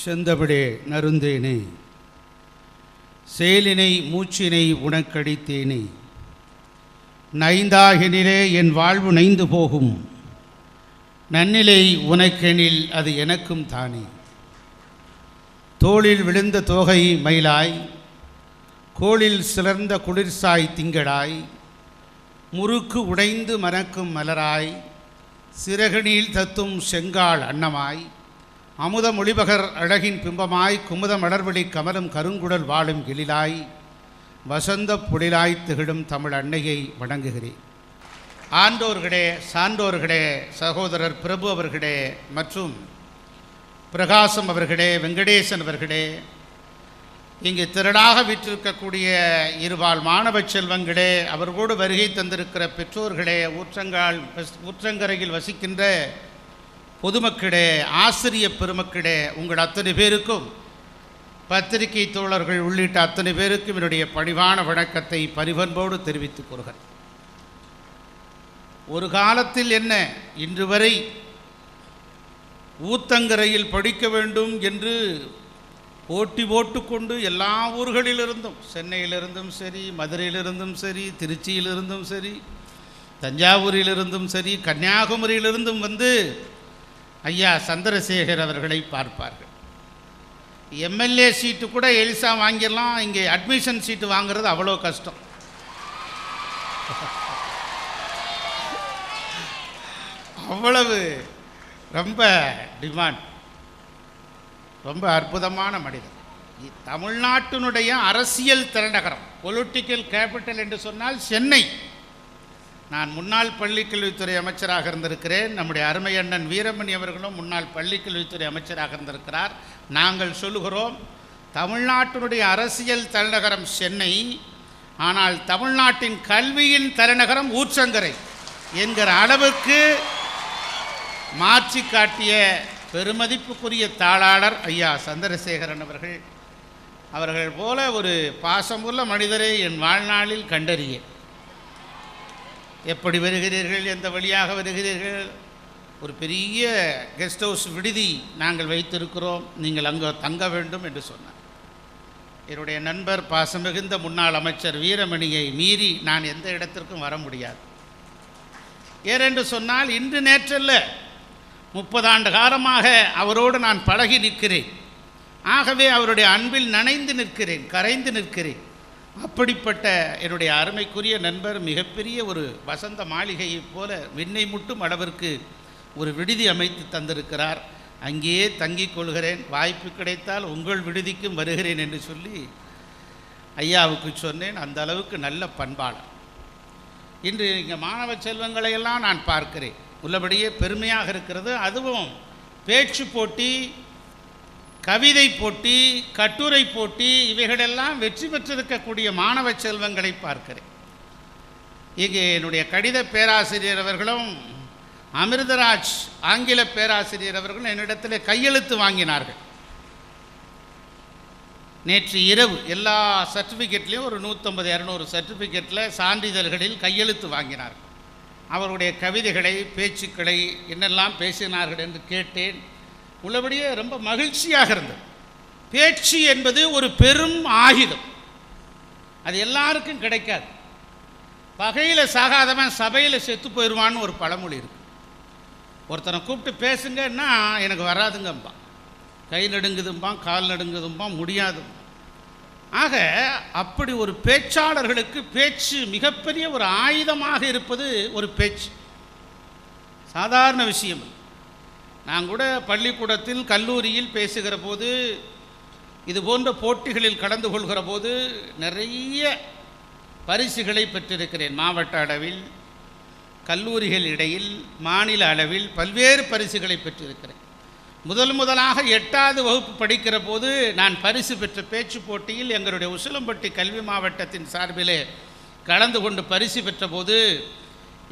செந்தமிழே நறுந்தேனே, செயலினை மூச்சினை உனக்கடித்தேனே, நைந்தாகினிலே என் வாழ்வு நைந்து போகும், நன்னிலை உனக்கெனில் அது எனக்கும் தானே. தோளில் விழுந்த தோகை மயிலாய், கோளில் சிலர்ந்த குளிர்சாய் திங்களாய், முறுக்கு உடைந்து மணக்கும் மலராய், சிறகணியில் தத்தும் செங்கால் அன்னமாய், அமுத மொழிபகர் அழகின் பிம்பமாய், குமுத மலர்வழி கமலும் கருங்குடல் வாழும் எழிலாய், வசந்த பொழிலாய் திகழும் தமிழ் அன்னையை வணங்குகிறேன். ஆண்டோர்களே, சான்றோர்களே, சகோதரர் பிரபு அவர்களே மற்றும் பிரகாசம் அவர்களே, வெங்கடேசன் அவர்களே, இங்கு திரளாக வீற்றிருக்கக்கூடிய இருபால் மாணவ செல்வங்களே, அவர்களோடு வருகை தந்திருக்கிற பெற்றோர்களே, ஊற்றங்கரையில் வசிக்கின்ற பொதுமக்களே, ஆசிரிய பெருமக்களே, உங்கள் அத்தனை பேருக்கும், பத்திரிகை தோழர்கள் உள்ளிட்ட அத்தனை பேருக்கும் என்னுடைய பணிவான வணக்கத்தை பரிவன்போடு தெரிவித்துக் கொள்கிறேன். ஒரு காலத்தில் என்ன, இன்று வரை ஊத்தங்கரையில் படிக்க வேண்டும் என்று போட்டி போட்டுக்கொண்டு எல்லா ஊர்களிலிருந்தும், சென்னையிலிருந்தும் சரி, மதுரையிலிருந்தும் சரி, திருச்சியிலிருந்தும் சரி, தஞ்சாவூரிலிருந்தும் சரி, கன்னியாகுமரியிலிருந்தும் வந்து ஐயா சந்திரசேகர் அவர்களை பார்ப்பார்கள். எம்எல்ஏ சீட்டு கூட எலிசா வாங்கிடலாம், இங்கே அட்மிஷன் சீட்டு வாங்கிறது அவ்வளோ கஷ்டம். அவ்வளவு ரொம்ப டிமாண்ட். ரொம்ப அற்புதமான மனிதர். தமிழ்நாட்டினுடைய அரசியல் தலைநகரம், பொலிட்டிக்கல் கேபிட்டல் என்று சொன்னால் சென்னை. நான் முன்னாள் பள்ளிக்கல்வித்துறை அமைச்சராக இருந்திருக்கிறேன். நம்முடைய அருமை அண்ணன் வீரமணி அவர்களும் முன்னாள் பள்ளிக்கல்வித்துறை அமைச்சராக இருந்திருக்கிறார். நாங்கள் சொல்லுகிறோம், தமிழ்நாட்டினுடைய அரசியல் தலைநகரம் சென்னை, ஆனால் தமிழ்நாட்டின் கல்வியின் தலைநகரம் ஊற்றங்கரை என்கிற அளவுக்கு மாற்றி காட்டிய பெருமதிப்புக்குரிய தாளாளர் ஐயா சந்திரசேகரன் அவர்கள். அவர்கள் போல ஒரு பாசமுள்ள மனிதரை என் வாழ்நாளில் கண்டறியேன். எப்படி வருகிறீர்கள், எந்த வழியாக வருகிறீர்கள்? ஒரு பெரிய கெஸ்ட் ஹவுஸ் விடுதி நாங்கள் வைத்திருக்கிறோம், நீங்கள் அங்கே தங்க வேண்டும் என்று சொன்னார். என்னுடைய நண்பர் பாசமிகுந்த முன்னாள் அமைச்சர் வீரமணியை மீறி நான் எந்த இடத்திற்கும் வர முடியாது. ஏனென்று சொன்னால், இன்று நேற்றல்ல, 30 ஆண்டு காலமாக அவரோடு நான் பழகி நிற்கிறேன். ஆகவே அவருடைய அன்பில் நனைந்து நிற்கிறேன், கரைந்து நிற்கிறேன். அப்படிப்பட்ட என்னுடைய அருமைக்குரிய நண்பர் மிகப்பெரிய ஒரு வசந்த மாளிகையைப் போல விண்ணை முட்டும் அளவிற்கு ஒரு விடுதி அமைத்து தந்திருக்கிறார். அங்கேயே தங்கிக் கொள்கிறேன், வாய்ப்பு கிடைத்தால் உங்கள் விடுதிக்கும் வருகிறேன் என்று சொல்லி ஐயாவுக்கு சொன்னேன். அந்த அளவுக்கு நல்ல பண்பாளர். இன்று இங்கே மாணவ செல்வங்களையெல்லாம் நான் பார்க்கிறேன், உள்ளபடியே பெருமையாக இருக்கிறது. அதுவும் பேச்சு போட்டி, கவிதை போட்டி, கட்டுரை போட்டி, இவைகளெல்லாம் வெற்றி பெற்றிருக்கக்கூடிய மாணவ செல்வங்களை பார்க்கிறேன். இங்கே என்னுடைய கடித பேராசிரியர் அவர்களும் அமிர்தராஜ் ஆங்கில பேராசிரியர் அவர்களும் என்னிடத்தில் கையெழுத்து வாங்கினார்கள். நேற்று இரவு எல்லா சர்டிஃபிகேட்லேயும் ஒரு 150-200 சர்டிஃபிகேட்டில் சான்றிதழ்களில் கையெழுத்து வாங்கினார்கள். அவருடைய கவிதைகளை, பேச்சுக்களை என்னெல்லாம் பேசினார்கள் என்று கேட்டேன். உள்ளபடியே ரொம்ப மகிழ்ச்சியாக இருந்தது. பேச்சு என்பது ஒரு பெரும் ஆயுதம், அது எல்லாருக்கும் கிடைக்காது. பகையில் சாகாதவன் சபையில் செத்து போயிடுவான்னு ஒரு பழமொழி இருக்குது. ஒருத்தனை கூப்பிட்டு பேசுங்கன்னா எனக்கு வராதுங்கம்பான், கை நடுங்குதும்பான், கால் நடுங்குதும்பான், முடியாதும்பான். ஆக அப்படி ஒரு பேச்சாளர்களுக்கு பேச்சு மிகப்பெரிய ஒரு ஆயுதமாக இருப்பது ஒரு பேச்சு சாதாரண விஷயம். நான் கூட பள்ளிக்கூடத்தில், கல்லூரியில் பேசுகிற போது, இது போன்ற போட்டிகளில் கலந்து கொள்கிற போது நிறைய பரிசுகளை பெற்றிருக்கிறேன். மாவட்ட அளவில், கல்லூரிகள் இடையில், மாநில அளவில் பல்வேறு பரிசுகளை பெற்றிருக்கிறேன். முதலாக 8வது வகுப்பு படிக்கிற போது நான் பரிசு பெற்ற பேச்சு போட்டியில் எங்களுடைய உசிலம்பட்டி கல்வி மாவட்டத்தின் சார்பிலே கலந்து கொண்டு பரிசு பெற்ற போது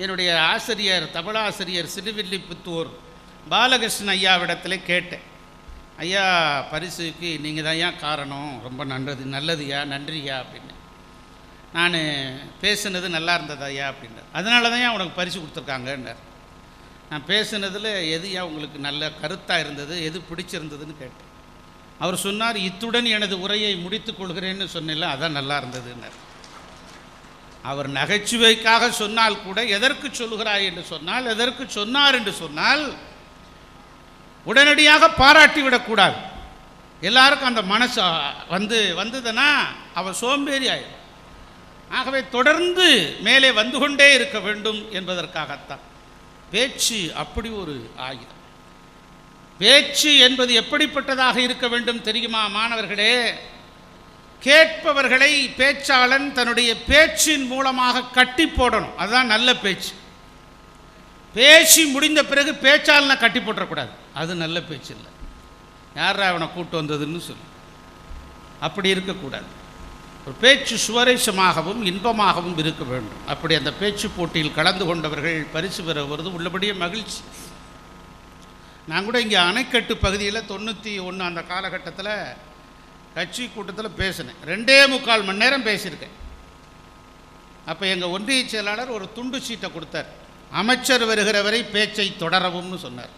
என்னுடைய ஆசிரியர், தமிழாசிரியர் சிறுவில்லிபுத்தூர் பாலகிருஷ்ணன் ஐயாவிடத்தில் கேட்டேன், ஐயா பரிசுக்கு நீங்கள் தான் ஐயா காரணம், ரொம்ப நல்லதுயா, நன்றியா அப்படின்னு. நான் பேசுனது நல்லா இருந்தது ஐயா அப்படின்னார். அதனால தான் ஏன் உனக்கு பரிசு கொடுத்துருக்காங்கன்னார். நான் பேசுனதில் எது ஏன் உங்களுக்கு நல்ல கருத்தாக இருந்தது, எது பிடிச்சிருந்ததுன்னு கேட்டேன். அவர் சொன்னார், இத்துடன் எனது உரையை முடித்துக் கொள்கிறேன்னு சொன்னேன்ல, அதான் நல்லா இருந்ததுன்னார். அவர் நகைச்சுவைக்காக சொன்னால் கூட எதற்கு சொல்லுகிறாய் என்று சொன்னால், எதற்கு சொன்னார் என்று சொன்னால் உடனடியாக பாராட்டிவிடக்கூடாது. எல்லாருக்கும் அந்த மனசு வந்ததுன்னா அவர் சோம்பேறி ஆயிடும். ஆகவே தொடர்ந்து மேலே வந்து கொண்டே இருக்க வேண்டும் என்பதற்காகத்தான். பேச்சு அப்படி ஒரு ஆயுதம். பேச்சு என்பது எப்படிப்பட்டதாக இருக்க வேண்டும் தெரியுமா மாணவர்களே? கேட்பவர்களை பேச்சாளன் தன்னுடைய பேச்சின் மூலமாக கட்டி போடணும். அதுதான் நல்ல பேச்சு. பேசி முடிந்த பிறகு பேச்சாளனை கட்டி போட்டுறக்கூடாது, அது நல்ல பேச்சு இல்லை. யாரா அவனை கூட்டு வந்ததுன்னு சொல்லி அப்படி இருக்கக்கூடாது. ஒரு பேச்சு சுவாரஸ்யமாகவும் இன்பமாகவும் இருக்க வேண்டும். அப்படி அந்த பேச்சு போட்டியில் கலந்து கொண்டவர்கள் பரிசு பெற வருவது உள்ளபடியே மகிழ்ச்சி. நான் கூட இங்கே அணைக்கட்டு பகுதியில் 91 அந்த காலகட்டத்தில் கட்சி கூட்டத்தில் பேசினேன். 2.25 மணி நேரம் பேசியிருக்கேன். அப்போ எங்கள் ஒன்றிய செயலாளர் ஒரு துண்டு சீட்டை கொடுத்தார். அமைச்சர் வருகிற வரை பேச்சை தொடரவும்னு சொன்னார்.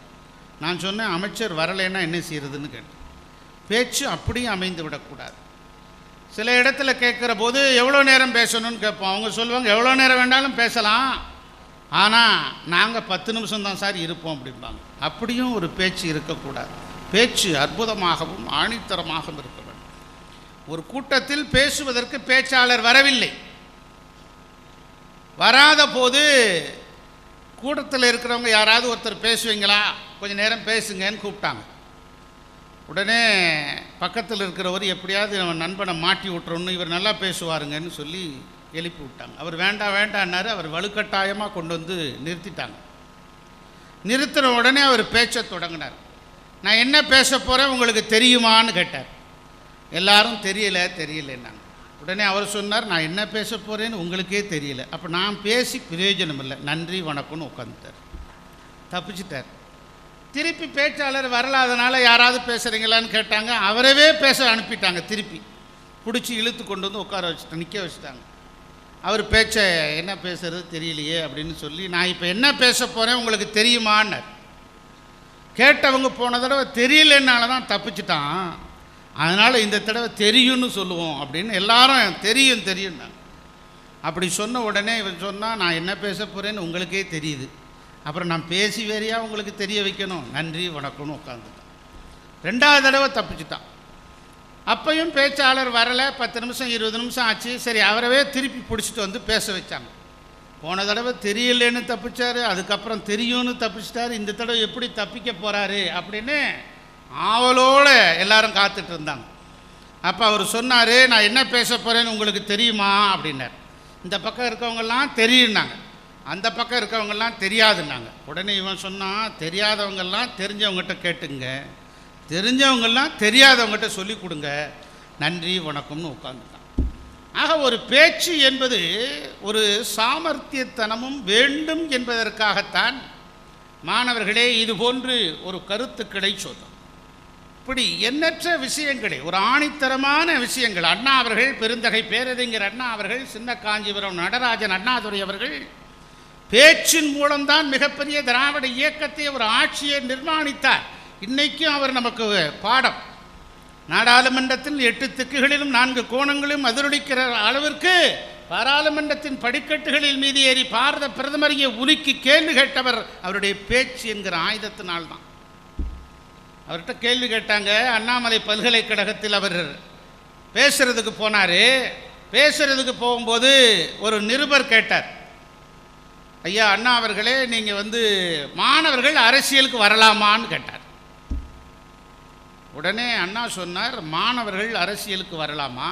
நான் சொன்னேன், அமைச்சர் வரலைன்னா என்ன செய்யறதுன்னு கேட்டேன். பேச்சு அப்படியும் அமைந்து விடக்கூடாது. சில இடத்துல கேட்குற போது எவ்வளோ நேரம் பேசணும்னு கேட்போம். அவங்க சொல்லுவாங்க எவ்வளோ நேரம் வேண்டாலும் பேசலாம், ஆனால் நாங்கள் 10 நிமிஷம் தான் சார் இருப்போம் அப்படிம்பாங்க. அப்படியும் ஒரு பேச்சு இருக்கக்கூடாது. பேச்சு அற்புதமாகவும் ஆணித்தரமாகவும் இருக்க வேண்டும். ஒரு கூட்டத்தில் பேசுவதற்கு பேச்சாளர் வரவில்லை. வராத போது கூட்டத்தில் இருக்கிறவங்க யாராவது ஒருத்தர் பேசுவீங்களா, கொஞ்சம் நேரம் பேசுங்கன்னு கூப்பிட்டாங்க. உடனே பக்கத்தில் இருக்கிறவர் எப்படியாவது நம்ம நண்பனை மாட்டி விட்டுறோன்னு, இவர் நல்லா பேசுவாருங்கன்னு சொல்லி எழுப்பி விட்டாங்க. அவர் வேண்டாம் வேண்டான்னாரு. அவர் வலுக்கட்டாயமாக கொண்டு வந்து நிறுத்திட்டாங்க. நிறுத்தின உடனே அவர் பேச்ச தொடங்கினார். நான் என்ன பேச போகிறேன் உங்களுக்கு தெரியுமான்னு கேட்டார். எல்லாரும் தெரியலன்னாங்க. உடனே அவர் சொன்னார், நான் என்ன பேச போகிறேன்னு உங்களுக்கே தெரியல, அப்போ நான் பேசி பிரயோஜனம் இல்லை, நன்றி வணக்கம்னு உட்காந்துட்டார். தப்பிச்சிட்டார். திருப்பி பேச்சாளர் வரலாதனால யாராவது பேசுகிறீங்களான்னு கேட்டாங்க. அவரவே பேச அனுப்பிட்டாங்க. திருப்பி பிடிச்சி இழுத்து கொண்டு வந்து உட்கார வச்சுட்டாங்க, நிற்க வச்சுட்டாங்க. அவர் பேச்சை என்ன பேசுறது தெரியலையே அப்படின்னு சொல்லி, நான் இப்போ என்ன பேச போகிறேன் உங்களுக்கு தெரியுமான்னார். கேட்டவங்க போன தடவை தெரியலனால தான் தப்பிச்சிட்டான், அதனால் இந்த தடவை தெரியும்னு சொல்லுவோம் அப்படின்னு எல்லாரும் தெரியும்னாங்க. அப்படி சொன்ன உடனே இவன் சொன்னால், நான் என்ன பேச போகிறேன்னு உங்களுக்கே தெரியுது, அப்புறம் நான் பேசி வேறையா உங்களுக்கு தெரிய வைக்கணும், நன்றி வணக்கம்னு உட்காந்துட்டான். 2வது தடவை தப்பிச்சிட்டான். அப்பையும் பேச்சாளர் வரலை. 10 நிமிஷம் 20 நிமிஷம் ஆச்சு. சரி, அவரவே திருப்பி பிடிச்சிட்டு வந்து பேச வச்சாங்க. போன தடவை தெரியலேன்னு தப்பிச்சார், அதுக்கப்புறம் தெரியும்னு தப்பிச்சிட்டாரு, இந்த தடவை எப்படி தப்பிக்க போகிறாரு அப்படின்னு ஆவலோடு எல்லாரும் காத்துட்டு இருந்தாங்க. அப்போ அவர் சொன்னார், நான் என்ன பேச போகிறேன்னு உங்களுக்கு தெரியுமா அப்படின்னார். இந்த பக்கம் இருக்கவங்கெல்லாம் தெரியுன்னாங்க, அந்த பக்கம் இருக்கவங்கெல்லாம் தெரியாதுன்னாங்க. உடனே இவன் சொன்னான், தெரியாதவங்கெல்லாம் தெரிஞ்சவங்ககிட்ட கேட்டுங்க, தெரிஞ்சவங்கெல்லாம் தெரியாதவங்ககிட்ட சொல்லி கொடுங்க, நன்றி வணக்கம்னு உட்காந்துட்டான். ஆக ஒரு பேச்சு என்பது ஒரு சாமர்த்தியத்தனமும் வேண்டும் என்பதற்காகத்தான் மாணவர்களே இது போன்று ஒரு கருத்துக்களை சொல்லும். இப்படி எண்ணற்ற விஷயங்களை, ஒரு ஆணித்தரமான விஷயங்கள் அண்ணா அவர்கள், பெருந்தகை பேரறிஞர் அண்ணா அவர்கள், சின்ன காஞ்சிபுரம் நடராஜன் அண்ணாதுரை அவர்கள் பேச்சின் மூலம்தான் மிகப்பெரிய திராவிட இயக்கத்தை ஒரு ஆட்சியை நிர்மாணித்தார். இன்றைக்கும் அவர் நமக்கு பாடம். நாடாளுமன்றத்தில் 8 திக்குகளிலும் 4 கோணங்களிலும் எதிரொலிக்கிற அளவிற்கு பாராளுமன்றத்தின் படிக்கட்டுகளில் மீது ஏறி பாரத பிரதமரையே உலுக்கி கேள்வி கேட்டவர் அவருடைய பேச்சு என்கிற ஆயுதத்தினால்தான். அவர்கிட்ட கேள்வி கேட்டாங்க. அண்ணாமலை பல்கலைக்கழகத்தில் அவர் பேசுறதுக்கு போனார். பேசுறதுக்கு போகும்போது ஒரு நிருபர் கேட்டார், ஐயா அண்ணா அவர்களே, நீங்கள் மாணவர்கள் அரசியலுக்கு வரலாமான்னு கேட்டார். உடனே அண்ணா சொன்னார், மாணவர்கள் அரசியலுக்கு வரலாமா?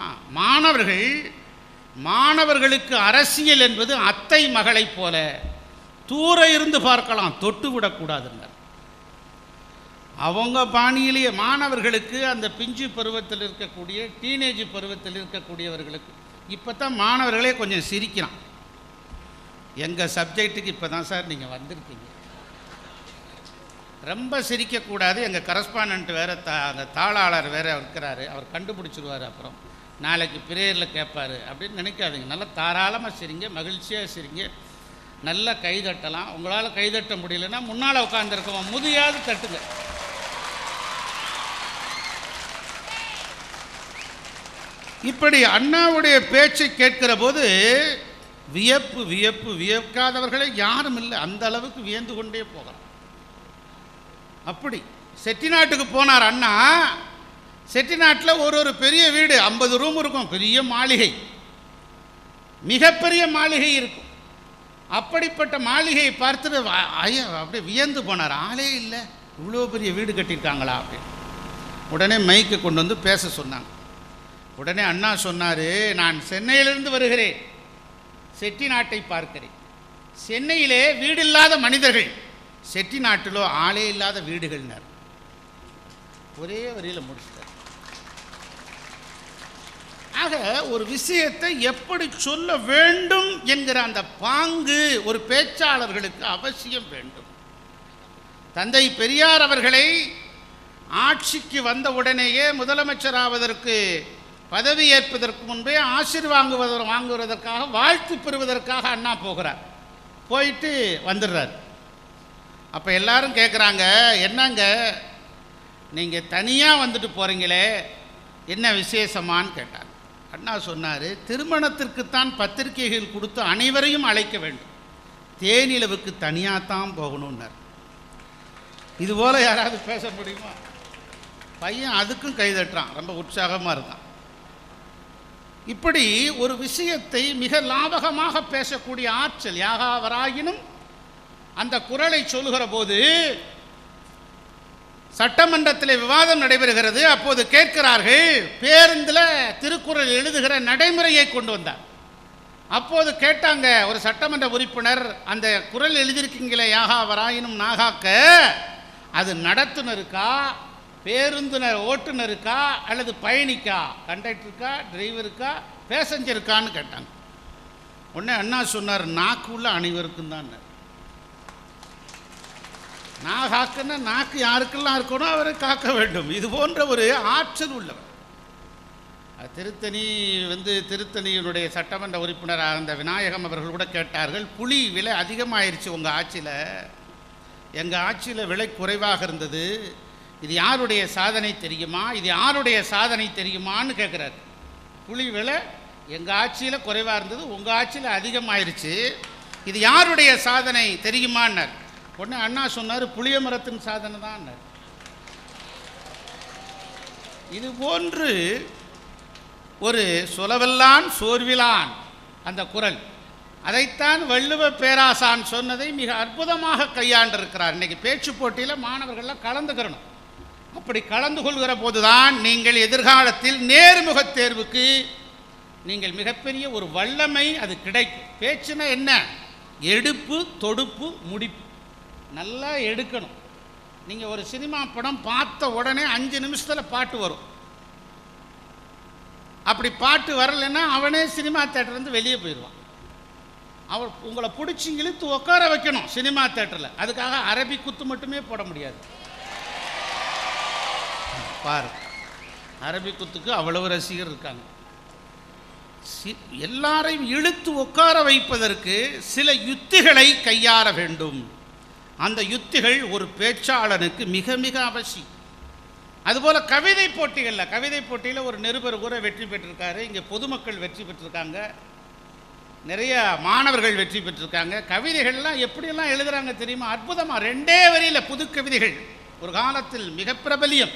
மாணவர்களுக்கு அரசியல் என்பது அத்தை மகளை போல தூர இருந்து பார்க்கலாம், தொட்டு விடக்கூடாதுன்னார். அவங்க பாணியிலேயே மாணவர்களுக்கு, அந்த பிஞ்சு பருவத்தில் இருக்கக்கூடிய டீனேஜ் பருவத்தில் இருக்கக்கூடியவர்களுக்கு இப்போ தான் மாணவர்களே கொஞ்சம் சிரிக்கிறான். எங்கள் சப்ஜெக்ட்டுக்கு இப்போ தான் சார் நீங்கள் வந்திருக்கீங்க, ரொம்ப சிரிக்கக்கூடாது. எங்கள் கரஸ்பாண்டன்ட் வேறு அந்த தாளாளர் வேறு இருக்கிறாரு, அவர் கண்டுபிடிச்சிருவார், அப்புறம் நாளைக்கு பிரேயரில் கேட்பார் அப்படின்னு நினைக்காதீங்க. நல்லா தாராளமாக சிரிங்க, மகிழ்ச்சியாக சிரிங்க, நல்லா கைதட்டலாம். உங்களால் கைதட்ட முடியலன்னா முன்னால் உட்காந்துருக்கோம் முதியாவது தட்டுங்க. இப்படி அண்ணாவுடைய பேச்சை கேட்கிற போது வியப்பு வியப்பு வியக்காதவர்களே யாரும் இல்லை. அந்த அளவுக்கு வியந்து கொண்டே போகிறார். அப்படி செட்டிநாட்டுக்கு போனார் அண்ணா. செட்டிநாட்டில் ஒரு பெரிய வீடு, 50 ரூம் இருக்கும், பெரிய மாளிகை, மிகப்பெரிய மாளிகை இருக்கும். அப்படிப்பட்ட மாளிகையை பார்த்துட்டு அப்படியே வியந்து போனார். ஆளே இல்லை, இவ்வளோ பெரிய வீடு கட்டியிருக்காங்களா அப்படின்னு. உடனே மைக்கை கொண்டு வந்து பேச சொன்னாங்க. உடனே அண்ணா சொன்னார், நான் சென்னையிலிருந்து வருகிறேன், செட்டிநாட்டை பார்க்கிறேன். சென்னையிலே வீடு இல்லாத மனிதர்கள், செட்டிநாட்டிலோ ஆளே இல்லாத வீடுகள்னார். ஒரே வரியில் முடிச்சிட்டார். ஆக ஒரு விஷயத்தை எப்படி சொல்ல வேண்டும் என்கிற அந்த பாங்கு ஒரு பேச்சாளர்களுக்கு அவசியம் வேண்டும். தந்தை பெரியார் அவர்களை ஆட்சிக்கு வந்த உடனேயே முதலமைச்சராவதற்கு பதவி ஏற்பதற்கு முன்பே வாங்குவதற்காக வாழ்த்து பெறுவதற்காக அண்ணா போகிறார். போயிட்டு வந்துடுறார். அப்போ எல்லாரும் கேட்குறாங்க, என்னங்க நீங்கள் தனியாக வந்துட்டு போகிறீங்களே, என்ன விசேஷமானு கேட்டார். அண்ணா சொன்னார், திருமணத்திற்குத்தான் பத்திரிகைகள் கொடுத்து அனைவரையும் அழைக்க வேண்டும், தேனிலவுக்கு தனியாகத்தான் போகணுன்னார். இதுபோல் யாராவது பேச முடியுமா? பையன் அதுக்கும் கைதட்டுறான், ரொம்ப உற்சாகமாக இருக்கான். இப்படி ஒரு விஷயத்தை மிக லாபகமாக பேசக்கூடிய ஆற்றல் யாகாவராயினும் அந்த குறளை சொல்லுகிற போது சட்டமன்றத்தில் விவாதம் நடைபெறுகிறது. அப்போது கேட்கிறார்கள், பேருந்தில் திருக்குறள் எழுதுகிற நடைமுறையை கொண்டு வந்தார். அப்போது கேட்டாங்க ஒரு சட்டமன்ற உறுப்பினர், அந்த குறள் எழுதியிருக்கீங்களே யாகாவராயினும் நாகாக்க, அது நடத்துனருக்கா, பேருந்தினர் ஓட்டுநருக்கா, அல்லது பயணிக்கா, கண்டக்டருக்கா, டிரைவருக்கா, பேசஞ்சருக்கான்னு கேட்டாங்க. உடனே அண்ணா சொன்னார், நாக்கு உள்ள அனைவருக்கும் தான். நாகாக்குன்னா நாக்கு யாருக்கெல்லாம் இருக்கணும் அவரை காக்க வேண்டும். இது போன்ற ஒரு ஆற்றல் உள்ளவர். திருத்தணியினுடைய சட்டமன்ற உறுப்பினராக அந்த விநாயகம் அவர்கள் கூட கேட்டார்கள், புளி விலை அதிகமாயிருச்சு உங்கள் ஆட்சியில், எங்கள் ஆட்சியில் விலை குறைவாக இருந்தது, இது யாருடைய சாதனை தெரியுமா, இது யாருடைய சாதனை தெரியுமான்னு கேட்குறாரு. புளி விலை எங்கள் ஆட்சியில் குறைவாக இருந்தது, உங்கள் ஆட்சியில் அதிகமாயிருச்சு, இது யாருடைய சாதனை தெரியுமான்னார். உடனே அண்ணா சொன்னார், புளிய மரத்தின் சாதனை தான். இது போன்று ஒரு சொலவெல்லான் சோர்விலான் அந்த குறள், அதைத்தான் வள்ளுவ பேராசான் சொன்னதை மிக அற்புதமாக கையாண்டிருக்கிறார். இன்றைக்கி பேச்சு போட்டியில் மாணவர்கள்லாம் கலந்துக்கிறணும். அப்படி கலந்து கொள்கிற போதுதான் நீங்கள் எதிர்காலத்தில் நேர்முக தேர்வுக்கு நீங்கள் மிகப்பெரிய ஒரு வல்லமை அது கிடைக்கும். பேச்சுன்னா என்ன? எடுப்பு, தொடுப்பு, முடிப்பு. நல்லா எடுக்கணும். நீங்கள் ஒரு சினிமா படம் பார்த்த உடனே 5 நிமிஷத்தில் பாட்டு வரும். அப்படி பாட்டு வரலைன்னா அவனே சினிமா தேட்டர்லேருந்து வெளியே போயிடுவான். அவர் உங்களை பிடிச்சி இழுத்து உட்கார வைக்கணும் சினிமா தேட்டரில். அதுக்காக அரபி குத்து மட்டுமே போட முடியாது. பாரு, அரபி குத்துக்கு அவ்வளவு ரசிகர் இருக்காங்க. எல்லாரையும் இழுத்து உட்கார வைப்பதற்கு சில யுத்திகளை கையாள வேண்டும். அந்த யுத்திகள் ஒரு பேச்சாளனுக்கு மிக மிக அவசியம். அதுபோல் கவிதை போட்டியில் ஒரு நிருபர் கூட வெற்றி பெற்றிருக்காரு. இங்கே பொதுமக்கள் வெற்றி பெற்றிருக்காங்க, நிறைய மாணவர்கள் வெற்றி பெற்றிருக்காங்க. கவிதைகள்லாம் எப்படியெல்லாம் எழுதுகிறாங்க தெரியுமா? அற்புதமாக 2 வரியில் புது கவிதைகள். ஒரு காலத்தில் மிக பிரபலியம்.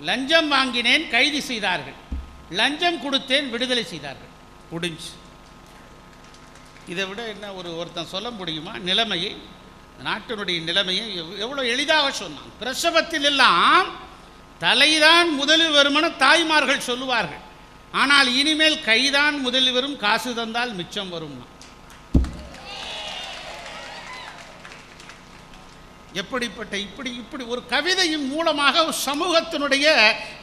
லஞ்சம் வாங்கினேன் கைது செய்தார்கள், லஞ்சம் கொடுத்தேன் விடுதலை செய்தார்கள். முடிஞ்சு. இதை விட என்ன ஒருத்தன் சொல்ல முடியுமா? நிலைமையை, நாட்டினுடைய நிலைமையை எவ்வளோ எளிதாக சொன்னான். பிரசவத்தில் எல்லாம் தலைதான் முதலில் வருமென தாய்மார்கள் சொல்லுவார்கள். ஆனால் இனிமேல் கைதான் முதலில் வரும், காசு தந்தால் மிச்சம் வரும். எப்படிப்பட்ட இப்படி ஒரு கவிதையின் மூலமாக சமூகத்தினுடைய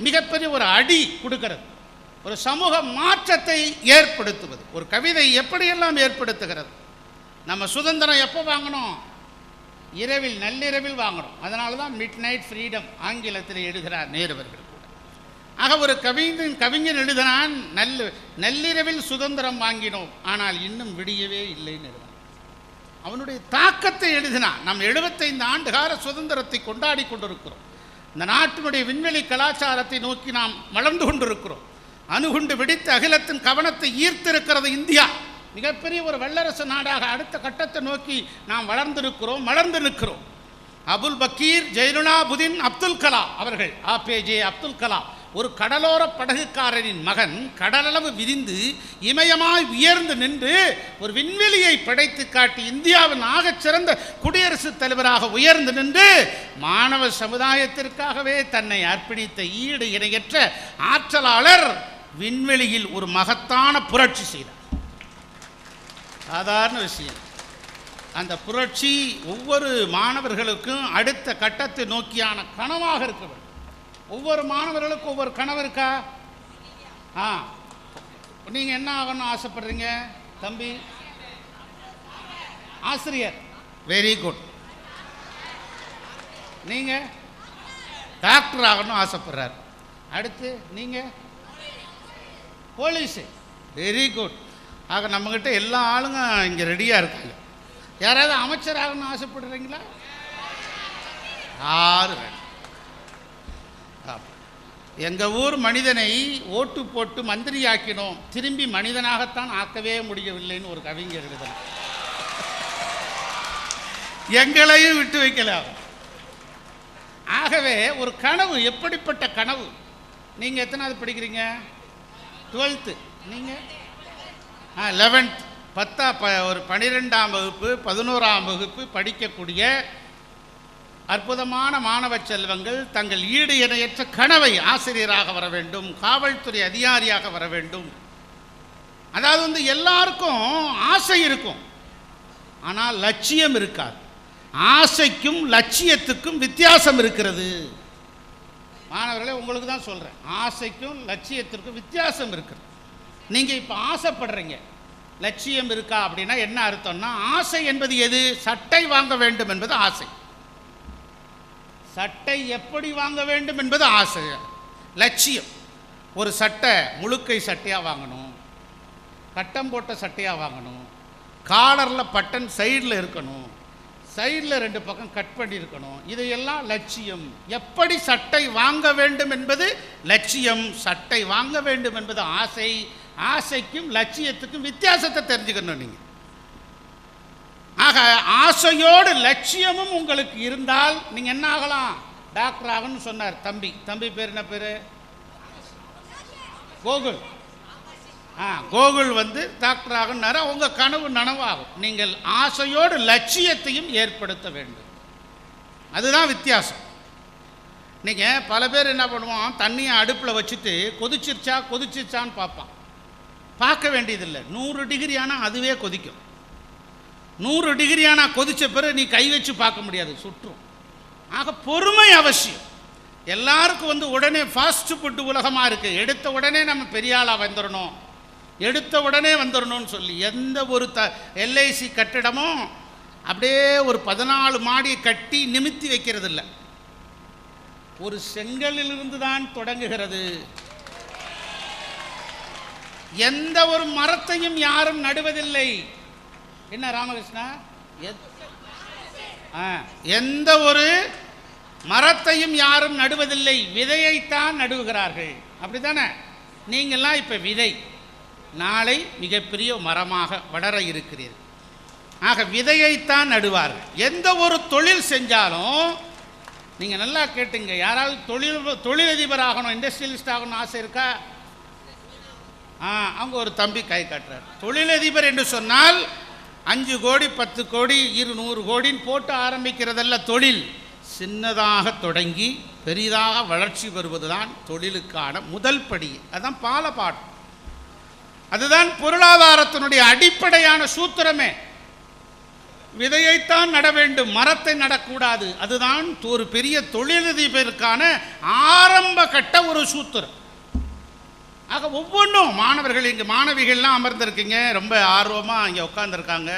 மிகப்பெரிய ஒரு அடி கொடுக்கிறது, ஒரு சமூக மாற்றத்தை ஏற்படுத்துவது. ஒரு கவிதை எப்படியெல்லாம் ஏற்படுத்துகிறது. நம்ம சுதந்திரம் எப்போ வாங்கணும்? இரவில், நள்ளிரவில் வாங்கணும். அதனால தான் மிட் நைட் ஃப்ரீடம் ஆங்கிலத்தில் எழுதுகிறார் நேருவர்கள் கூட. ஆக ஒரு கவிஞன் எழுதினான், நள்ளிரவில் சுதந்திரம் வாங்கினோம், ஆனால் இன்னும் விடியவே இல்லைன்னு எழுதினான். அவனுடைய தாக்கத்தை எழுதினான். நாம் 75 ஆண்டுகால சுதந்திரத்தை கொண்டாடி கொண்டிருக்கிறோம். இந்த நாட்டினுடைய விண்வெளி கலாச்சாரத்தை நோக்கி நாம் வளர்ந்து கொண்டிருக்கிறோம். அணுகுண்டு வெடித்து அகிலத்தின் கவனத்தை ஈர்த்திருக்கிறது இந்தியா. மிகப்பெரிய ஒரு வல்லரசு நாடாக அடுத்த கட்டத்தை நோக்கி நாம் வளர்ந்து நிற்கிறோம். அபுல் பக்கீர் ஜெய்னுலாபுதீன் அப்துல் கலாம் அவர்கள், APJ அப்துல் கலாம், ஒரு கடலோர படகுக்காரனின் மகன், கடலளவு விரிந்து இமயமாய் உயர்ந்து நின்று ஒரு விண்வெளியை படைத்து காட்டி இந்தியாவின் ஆகச்சிறந்த குடியரசுத் தலைவராக உயர்ந்து நின்று மாணவ சமுதாயத்திற்காகவே தன்னை அர்ப்பணித்த ஈடு இணையற்ற ஆற்றலாளர் விண்வெளியில் ஒரு மகத்தான புரட்சி செய்தார். சாதாரண விஷயம். அந்த புரட்சி ஒவ்வொரு மாணவர்களுக்கும் அடுத்த கட்டத்தை நோக்கியான கனவாக இருக்க வேண்டும். ஒவ்வொரு மாணவர்களுக்கும் ஒவ்வொரு கனவு இருக்கா? நீங்கள் என்ன ஆகணும்னு ஆசைப்படுறீங்க தம்பி? ஆசிரியர். Very good. நீங்கள் டாக்டர் ஆகணும்னு ஆசைப்படுறார். அடுத்து நீங்கள் போலீஸு. Very good. ஆக நம்மக்கிட்ட எல்லா ஆளுங்க இங்கே ரெடியாக இருக்காங்க. யாராவது அமைச்சர் ஆகணும்னு ஆசைப்படுறீங்களா? யாரு வேணும்? எங்கள் ஊர் மனிதனை ஓட்டு போட்டு மந்திரி ஆக்கினோம், திரும்பி மனிதனாகத்தான் ஆக்கவே முடியவில்லைன்னு ஒரு கவிஞர் எழுதலாம். எங்களையும் விட்டு வைக்கலாம். ஆகவே ஒரு கனவு, எப்படிப்பட்ட கனவு? நீங்கள் எத்தனாவது படிக்கிறீங்க? 12th. நீங்கள் 11th. 10 ஒரு 12ஆம் வகுப்பு 11ஆம் வகுப்பு படிக்கக்கூடிய அற்புதமான மாணவ செல்வங்கள் தங்கள் ஈடு இணையற்ற கனவை, ஆசிரியராக வர வேண்டும், காவல்துறை அதிகாரியாக வர வேண்டும். அதாவது எல்லாருக்கும் ஆசை இருக்கும், ஆனால் லட்சியம் இருக்காது. ஆசைக்கும் லட்சியத்துக்கும் வித்தியாசம் இருக்கிறது. மாணவர்களே, உங்களுக்கு தான் சொல்கிறேன், ஆசைக்கும் லட்சியத்திற்கும் வித்தியாசம் இருக்கிறது. நீங்கள் இப்போ ஆசைப்படுறீங்க, லட்சியம் இருக்கா அப்படின்னா என்ன அர்த்தம்னா, ஆசை என்பது எது? சட்டை வாங்க வேண்டும் என்பது ஆசை. சட்டை எப்படி வாங்க வேண்டும் என்பது ஆசை. லட்சியம் ஒரு சட்டை முழுக்கை சட்டையாக வாங்கணும், கட்டம் போட்ட சட்டையாக வாங்கணும், காலரில் பட்டன் சைடில் இருக்கணும், சைடில் 2 பக்கம் கட் பண்ணியிருக்கணும். இதையெல்லாம் லட்சியம். எப்படி சட்டை வாங்க வேண்டும் என்பது லட்சியம், சட்டை வாங்க வேண்டும் என்பது ஆசை. ஆசைக்கும் லட்சியத்துக்கும் வித்தியாசத்தை தெரிஞ்சுக்கணும் நீங்கள். ஆக ஆசையோடு லட்சியமும் உங்களுக்கு இருந்தால் நீங்கள் என்ன ஆகலாம்? டாக்டர் ஆகணும்னு சொன்னார் தம்பி. தம்பி பேர் என்ன பேர்? கோகுல். கோகுல் டாக்டர் ஆகணும்னாரு. உங்கள் கனவு நனவாகும். நீங்கள் ஆசையோடு லட்சியத்தையும் ஏற்படுத்த வேண்டும். அதுதான் வித்தியாசம். நீங்கள் பல பேர் என்ன பண்ணுவோம், தண்ணியை அடுப்பில் வச்சுட்டு கொதிச்சிருச்சான்னு பார்ப்பான். பார்க்க வேண்டியதில்லை. 100 டிகிரி ஆனால் அதுவே கொதிக்கும். 100 டிகிரி ஆனால் கொதித்த பிறகு நீ கை வச்சு பார்க்க முடியாது, சுற்றும். ஆக பொறுமை அவசியம். எல்லாருக்கும் உடனே ஃபாஸ்ட் ஃபுட்டு உலகமாக இருக்குது. எடுத்த உடனே நம்ம பெரிய ஆளாக வந்துடணும், எடுத்த உடனே வந்துடணும்னு சொல்லி எந்த ஒரு LIC கட்டிடமும் அப்படியே ஒரு 14 மாடியை கட்டி நிமித்தி வைக்கிறது இல்லை. ஒரு செங்கலிலிருந்து தான் தொடங்குகிறது. எந்த ஒரு மரத்தையும் யாரும் நடுவதில்லை. என்ன ராமகிருஷ்ணா? எந்த ஒரு மரத்தையும் யாரும் நடுவதில்லை, விதையைத்தான் நடுவுகிறார்கள். அப்படித்தானே? நீங்கள்லாம் இப்போ விதை, நாளை மிகப்பெரிய மரமாக வளர இருக்கிறீர்கள். ஆக விதையைத்தான் நடுவார்கள். எந்த ஒரு தொழில் செஞ்சாலும் நீங்கள் நல்லா கேட்டுங்க. யாராவது தொழிலதிபர் ஆகணும், இண்டஸ்ட்ரியலிஸ்ட் ஆகணும் ஆசை இருக்கா? அவங்க ஒரு தம்பி கை காட்டுறார். தொழிலதிபர் என்று சொன்னால் 5 கோடி 10 கோடி 200 கோடின்னு போட்டு ஆரம்பிக்கிறதல்ல தொழில். சின்னதாக தொடங்கி பெரிதாக வளர்ச்சி வருவதுதான் தொழிலுக்கான முதல் படி. அதுதான் பாலபாடு. அதுதான் பொருளாதாரத்தினுடைய அடிப்படையான சூத்திரமே. விதையைத்தான் நட வேண்டும், மரத்தை நடக்கூடாது. அதுதான் ஒரு பெரிய தொழிலதிபருக்கான ஆரம்ப கட்ட ஒரு சூத்திரம். ஆக ஒவ்வொன்றும் மாணவர்கள், இங்கே மாணவிகள்லாம் அமர்ந்திருக்கீங்க, ரொம்ப ஆர்வமாக இங்கே உட்கார்ந்துருக்காங்க.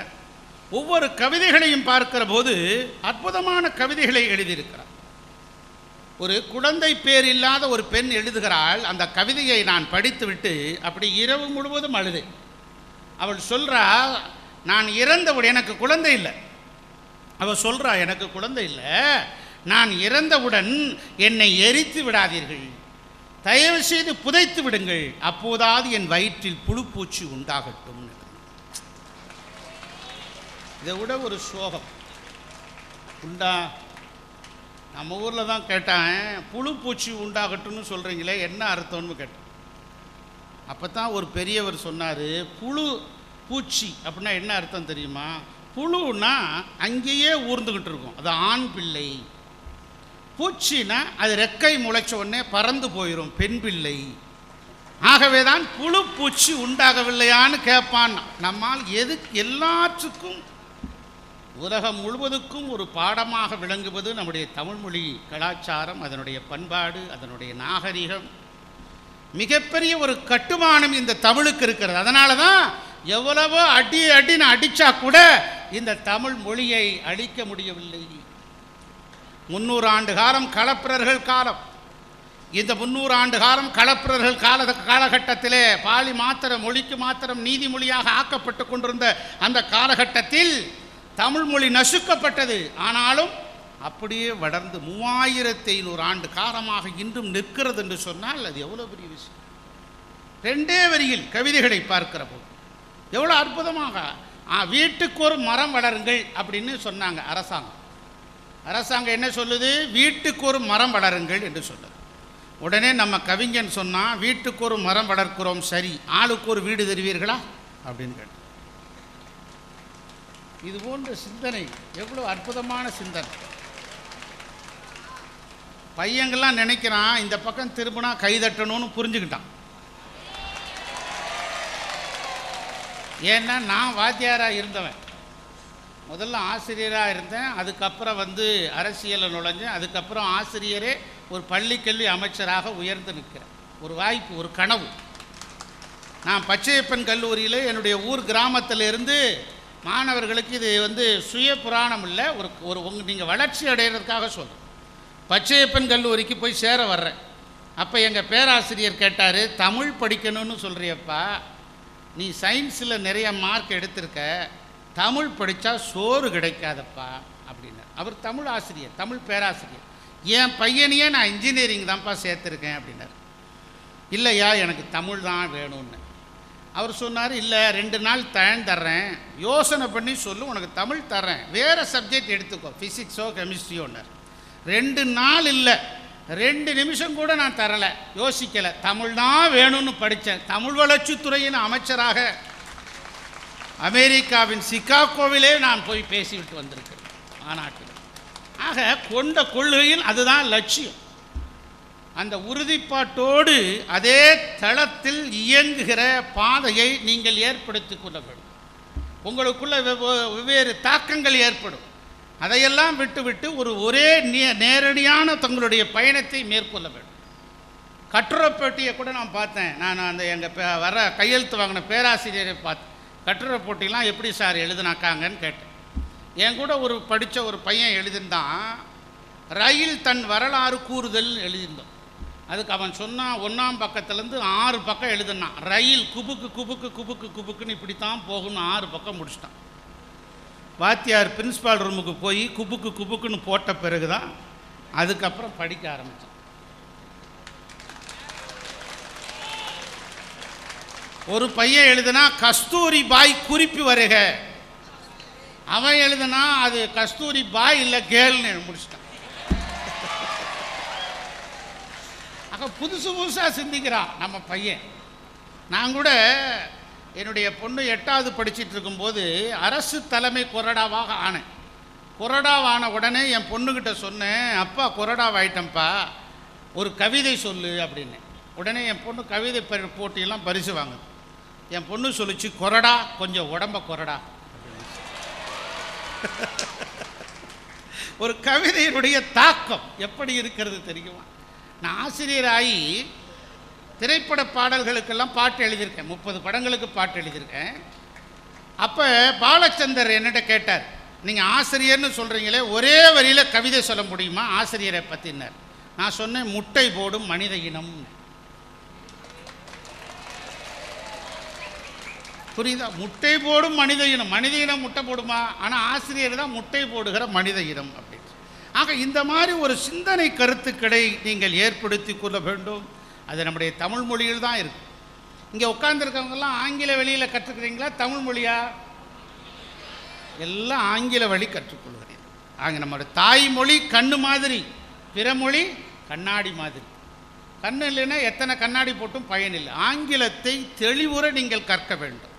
ஒவ்வொரு கவிதைகளையும் பார்க்கிற போது அற்புதமான கவிதைகளை எழுதியிருக்கிறார். ஒரு குழந்தை பேர் இல்லாத ஒரு பெண் எழுதுகிறாள். அந்த கவிதையை நான் படித்துவிட்டு அப்படி இரவு முழுவதும் அழுதேன். அவள் சொல்கிறா, நான் இறந்தவுடன் எனக்கு குழந்தை இல்லை. அவள் சொல்கிறா, எனக்கு குழந்தை இல்லை, நான் இறந்தவுடன் என்னை எரித்து விடாதீர்கள், தயவு செய்து புதைத்து விடுங்கள், அப்போதாவது என் வயிற்றில் புழுப்பூச்சி உண்டாகட்டும். இதை விட ஒரு சோகம் உண்டா? நம்ம ஊரில் தான் கேட்டேன், புழுப்பூச்சி உண்டாகட்டும்னு சொல்கிறீங்களே என்ன அர்த்தம்னு கேட்டேன். அப்போ தான் ஒரு பெரியவர் சொன்னார், புழு பூச்சி அப்படின்னா என்ன அர்த்தம் தெரியுமா? புழுன்னா அங்கேயே ஊர்ந்துக்கிட்டு இருக்கும், அது ஆண் பிள்ளை. பூச்சின்னா அது ரெக்கை முளைச்ச உடனே பறந்து போயிடும், பெண் பிள்ளை. ஆகவே தான் புழு பூச்சி உண்டாகவில்லையான்னு கேட்பான். நம்மால் எல்லாற்றுக்கும் உலகம் முழுவதுக்கும் ஒரு பாடமாக விளங்குவது நம்முடைய தமிழ்மொழி கலாச்சாரம், அதனுடைய பண்பாடு, அதனுடைய நாகரிகம். மிகப்பெரிய ஒரு கட்டுமானம் இந்த தமிழுக்கு இருக்கிறது. அதனால தான் எவ்வளவோ அடின்னு அடித்தா கூட இந்த தமிழ் மொழியை அழிக்க முடியவில்லை. 300 ஆண்டு காலம் களப்பிரர்கள் காலம். இந்த 300 ஆண்டு காலம் களப்பிரர்கள் காலகட்டத்திலே பாலி மாத்திரம் மொழிக்கு மாத்திரம் நீதிமொழியாக ஆக்கப்பட்டு கொண்டிருந்த அந்த காலகட்டத்தில் தமிழ் மொழி நசுக்கப்பட்டது. ஆனாலும் அப்படியே வளர்ந்து 3500 ஆண்டு காலமாக இன்றும் நிற்கிறது என்று சொன்னால் அது எவ்வளோ பெரிய விஷயம். 2 வரியில் கவிதைகளை பார்க்கிற போது எவ்வளோ அற்புதமாக வீட்டுக்கு ஒரு மரம் வளருங்கள் அப்படின்னு சொன்னாங்க. அரசாங்கம் என்ன சொல்லுது? வீட்டுக்கு ஒரு மரம் வளருங்கள் என்று சொல்லுது. உடனே நம்ம கவிஞன் சொன்னால், வீட்டுக்கு ஒரு மரம் வளர்க்கிறோம், சரி, ஆளுக்கு ஒரு வீடு தருவீர்களா அப்படின்னு கேட்டு. இது போன்ற சிந்தனை எவ்வளோ அற்புதமான சிந்தனை. பையங்கள்லாம் நினைக்கிறான் இந்த பக்கம் திரும்பினா கைதட்டணும்னு புரிஞ்சுக்கிட்டான். ஏன்னா நான் வாத்தியாராக இருந்தவன், முதல்ல ஆசிரியராக இருந்தேன், அதுக்கப்புறம் அரசியலில் நுழைஞ்சேன், அதுக்கப்புறம் ஆசிரியரே ஒரு பள்ளிக்கல்வி அமைச்சராக உயர்ந்து நிற்கிறேன். ஒரு வாய்ப்பு, ஒரு கனவு. நான் பச்சையப்பன் கல்லூரியில் என்னுடைய ஊர் கிராமத்திலிருந்து மாணவர்களுக்கு இது சுய புராணம் இல்லை, ஒரு நீங்கள் வளர்ச்சி அடைகிறதுக்காக சொல்கிறேன். பச்சையப்பன் கல்லூரிக்கு போய் சேர வர்றேன். அப்போ எங்கள் பேராசிரியர் கேட்டார், தமிழ் படிக்கணும்னு சொல்கிறியப்பா, நீ சயின்ஸில் நிறைய மார்க் எடுத்திருக்க, தமிழ் படித்தா சோறு கிடைக்காதப்பா அப்படின்னார். அவர் தமிழ் ஆசிரியர், தமிழ் பேராசிரியர். என் பையனையே நான் இன்ஜினியரிங் தான்ப்பா சேர்த்துருக்கேன் அப்படின்னார். இல்லையா, எனக்கு தமிழ் தான் வேணும்னு. அவர் சொன்னார், இல்லை 2 நாள் டைம் தர்றேன், யோசனை பண்ணி சொல்லு, உனக்கு தமிழ் தர்றேன், வேறு சப்ஜெக்ட் எடுத்துக்கோ, ஃபிசிக்ஸோ கெமிஸ்ட்ரியோன்னார். 2 நாள் இல்லை, 2 நிமிஷம் கூட நான் தரலை, யோசிக்கலை, தமிழ் தான் வேணும்னு படித்தேன். தமிழ் வளர்ச்சித்துறையின் அமைச்சராக அமெரிக்காவின் சிகாகோவிலே நான் போய் பேசிவிட்டு வந்திருக்கிறேன் மாநாட்டில். ஆக கொண்ட கொள்கையில் அதுதான் லட்சியம். அந்த உறுதிப்பாட்டோடு அதே தளத்தில் இயங்குகிற பாதையை நீங்கள் ஏற்படுத்தி கொள்ள வேண்டும். உங்களுக்குள்ள வெவ்வேறு தாக்கங்கள் ஏற்படும். அதையெல்லாம் விட்டுவிட்டு ஒரே நேரடியான தங்களுடைய பயணத்தை மேற்கொள்ள வேண்டும். கட்டுரை போட்டியை கூட நான் பார்த்தேன். நான் எங்கள் வர கையெழுத்து வாங்கின பேராசிரியரை பார்த்தேன். கட்டுரை போட்டிலாம் எப்படி சார் எழுதுனாக்காங்கன்னு கேட்டேன். என் கூட படித்த ஒரு பையன் எழுதியிருந்தான், ரயில் தன் வரலாறு கூறுதல் எழுதியிருந்தோம். அதுக்கு அவன் சொன்னான், 1ஆம் பக்கத்துலேருந்து 6 பக்கம் எழுதுனான். ரயில் குபுக்கு குபுக்கு குபுக்கு குபுக்குன்னு இப்படித்தான் போகணும்னு 6 பக்கம் முடிச்சிட்டான். வாத்தியார் பிரின்ஸ்பால் ரூமுக்கு போய் குபுக்கு குபுக்குன்னு போட்ட பிறகு தான் அதுக்கப்புறம் படிக்க ஆரம்பித்தான். ஒரு பையன் எழுதுனா கஸ்தூரி பாய் குறிப்பு வருக, அவன் எழுதுனா அது கஸ்தூரி பாய் இல்லை கேர்ள்னு முடிச்சிட்டான். புதுசு புதுசாக சிந்திக்கிறான் நம்ம பையன். நான் கூட என்னுடைய பொண்ணு 8வது படிச்சுட்டு இருக்கும்போது அரசு தலைமை கொறடாவாக ஆனேன். கொறடாவான உடனே என் பொண்ணுக்கிட்ட சொன்னேன், அப்பா கொறடாவாயிட்டேன்ப்பா, ஒரு கவிதை சொல்லு அப்படின்னு. உடனே என் பொண்ணு கவிதை போட்டியெல்லாம் பரிசு வாங்குது. என் பொண்ணு சொல்லிச்சு, கொறடா கொஞ்சம் உடம்ப கொறடா. ஒரு கவிதையினுடைய தாக்கம் எப்படி இருக்கிறது தெரியுமா? நான் ஆசிரியராகி திரைப்பட பாடல்களுக்கெல்லாம் பாட்டு எழுதியிருக்கேன். 30 படங்களுக்கு பாட்டு எழுதியிருக்கேன். அப்போ பாலச்சந்தர் என்னிட்ட கேட்டார், நீங்கள் ஆசிரியர்னு சொல்கிறீங்களே, ஒரே வரியில் கவிதை சொல்ல முடியுமா ஆசிரியரை பற்றினார். நான் சொன்னேன், முட்டை போடும் மனித இனம். புரியுதா? முட்டை போடும் மனித இனம். மனித இனம் முட்டை போடுமா? ஆனால் ஆசிரியர் தான் முட்டை போடுகிற மனித இனம் அப்படின்னு. ஆக இந்த மாதிரி ஒரு சிந்தனை கருத்துக்களை நீங்கள் ஏற்படுத்தி கொள்ள வேண்டும். அது நம்முடைய தமிழ் மொழியில் தான் இருக்குது. இங்கே உட்கார்ந்துருக்கவங்கெல்லாம் ஆங்கில வழியில் கற்றுக்கிறீங்களா, தமிழ் மொழியா? எல்லாம் ஆங்கில வழி கற்றுக்கொள்கிறேன். ஆக நம்மளுடைய தாய்மொழி கண்ணு மாதிரி, பிற மொழி கண்ணாடி மாதிரி. கண்ணு இல்லைன்னா எத்தனை கண்ணாடி போட்டும் பயனில்லை. ஆங்கிலத்தை தெளிவுற நீங்கள் கற்க வேண்டும்.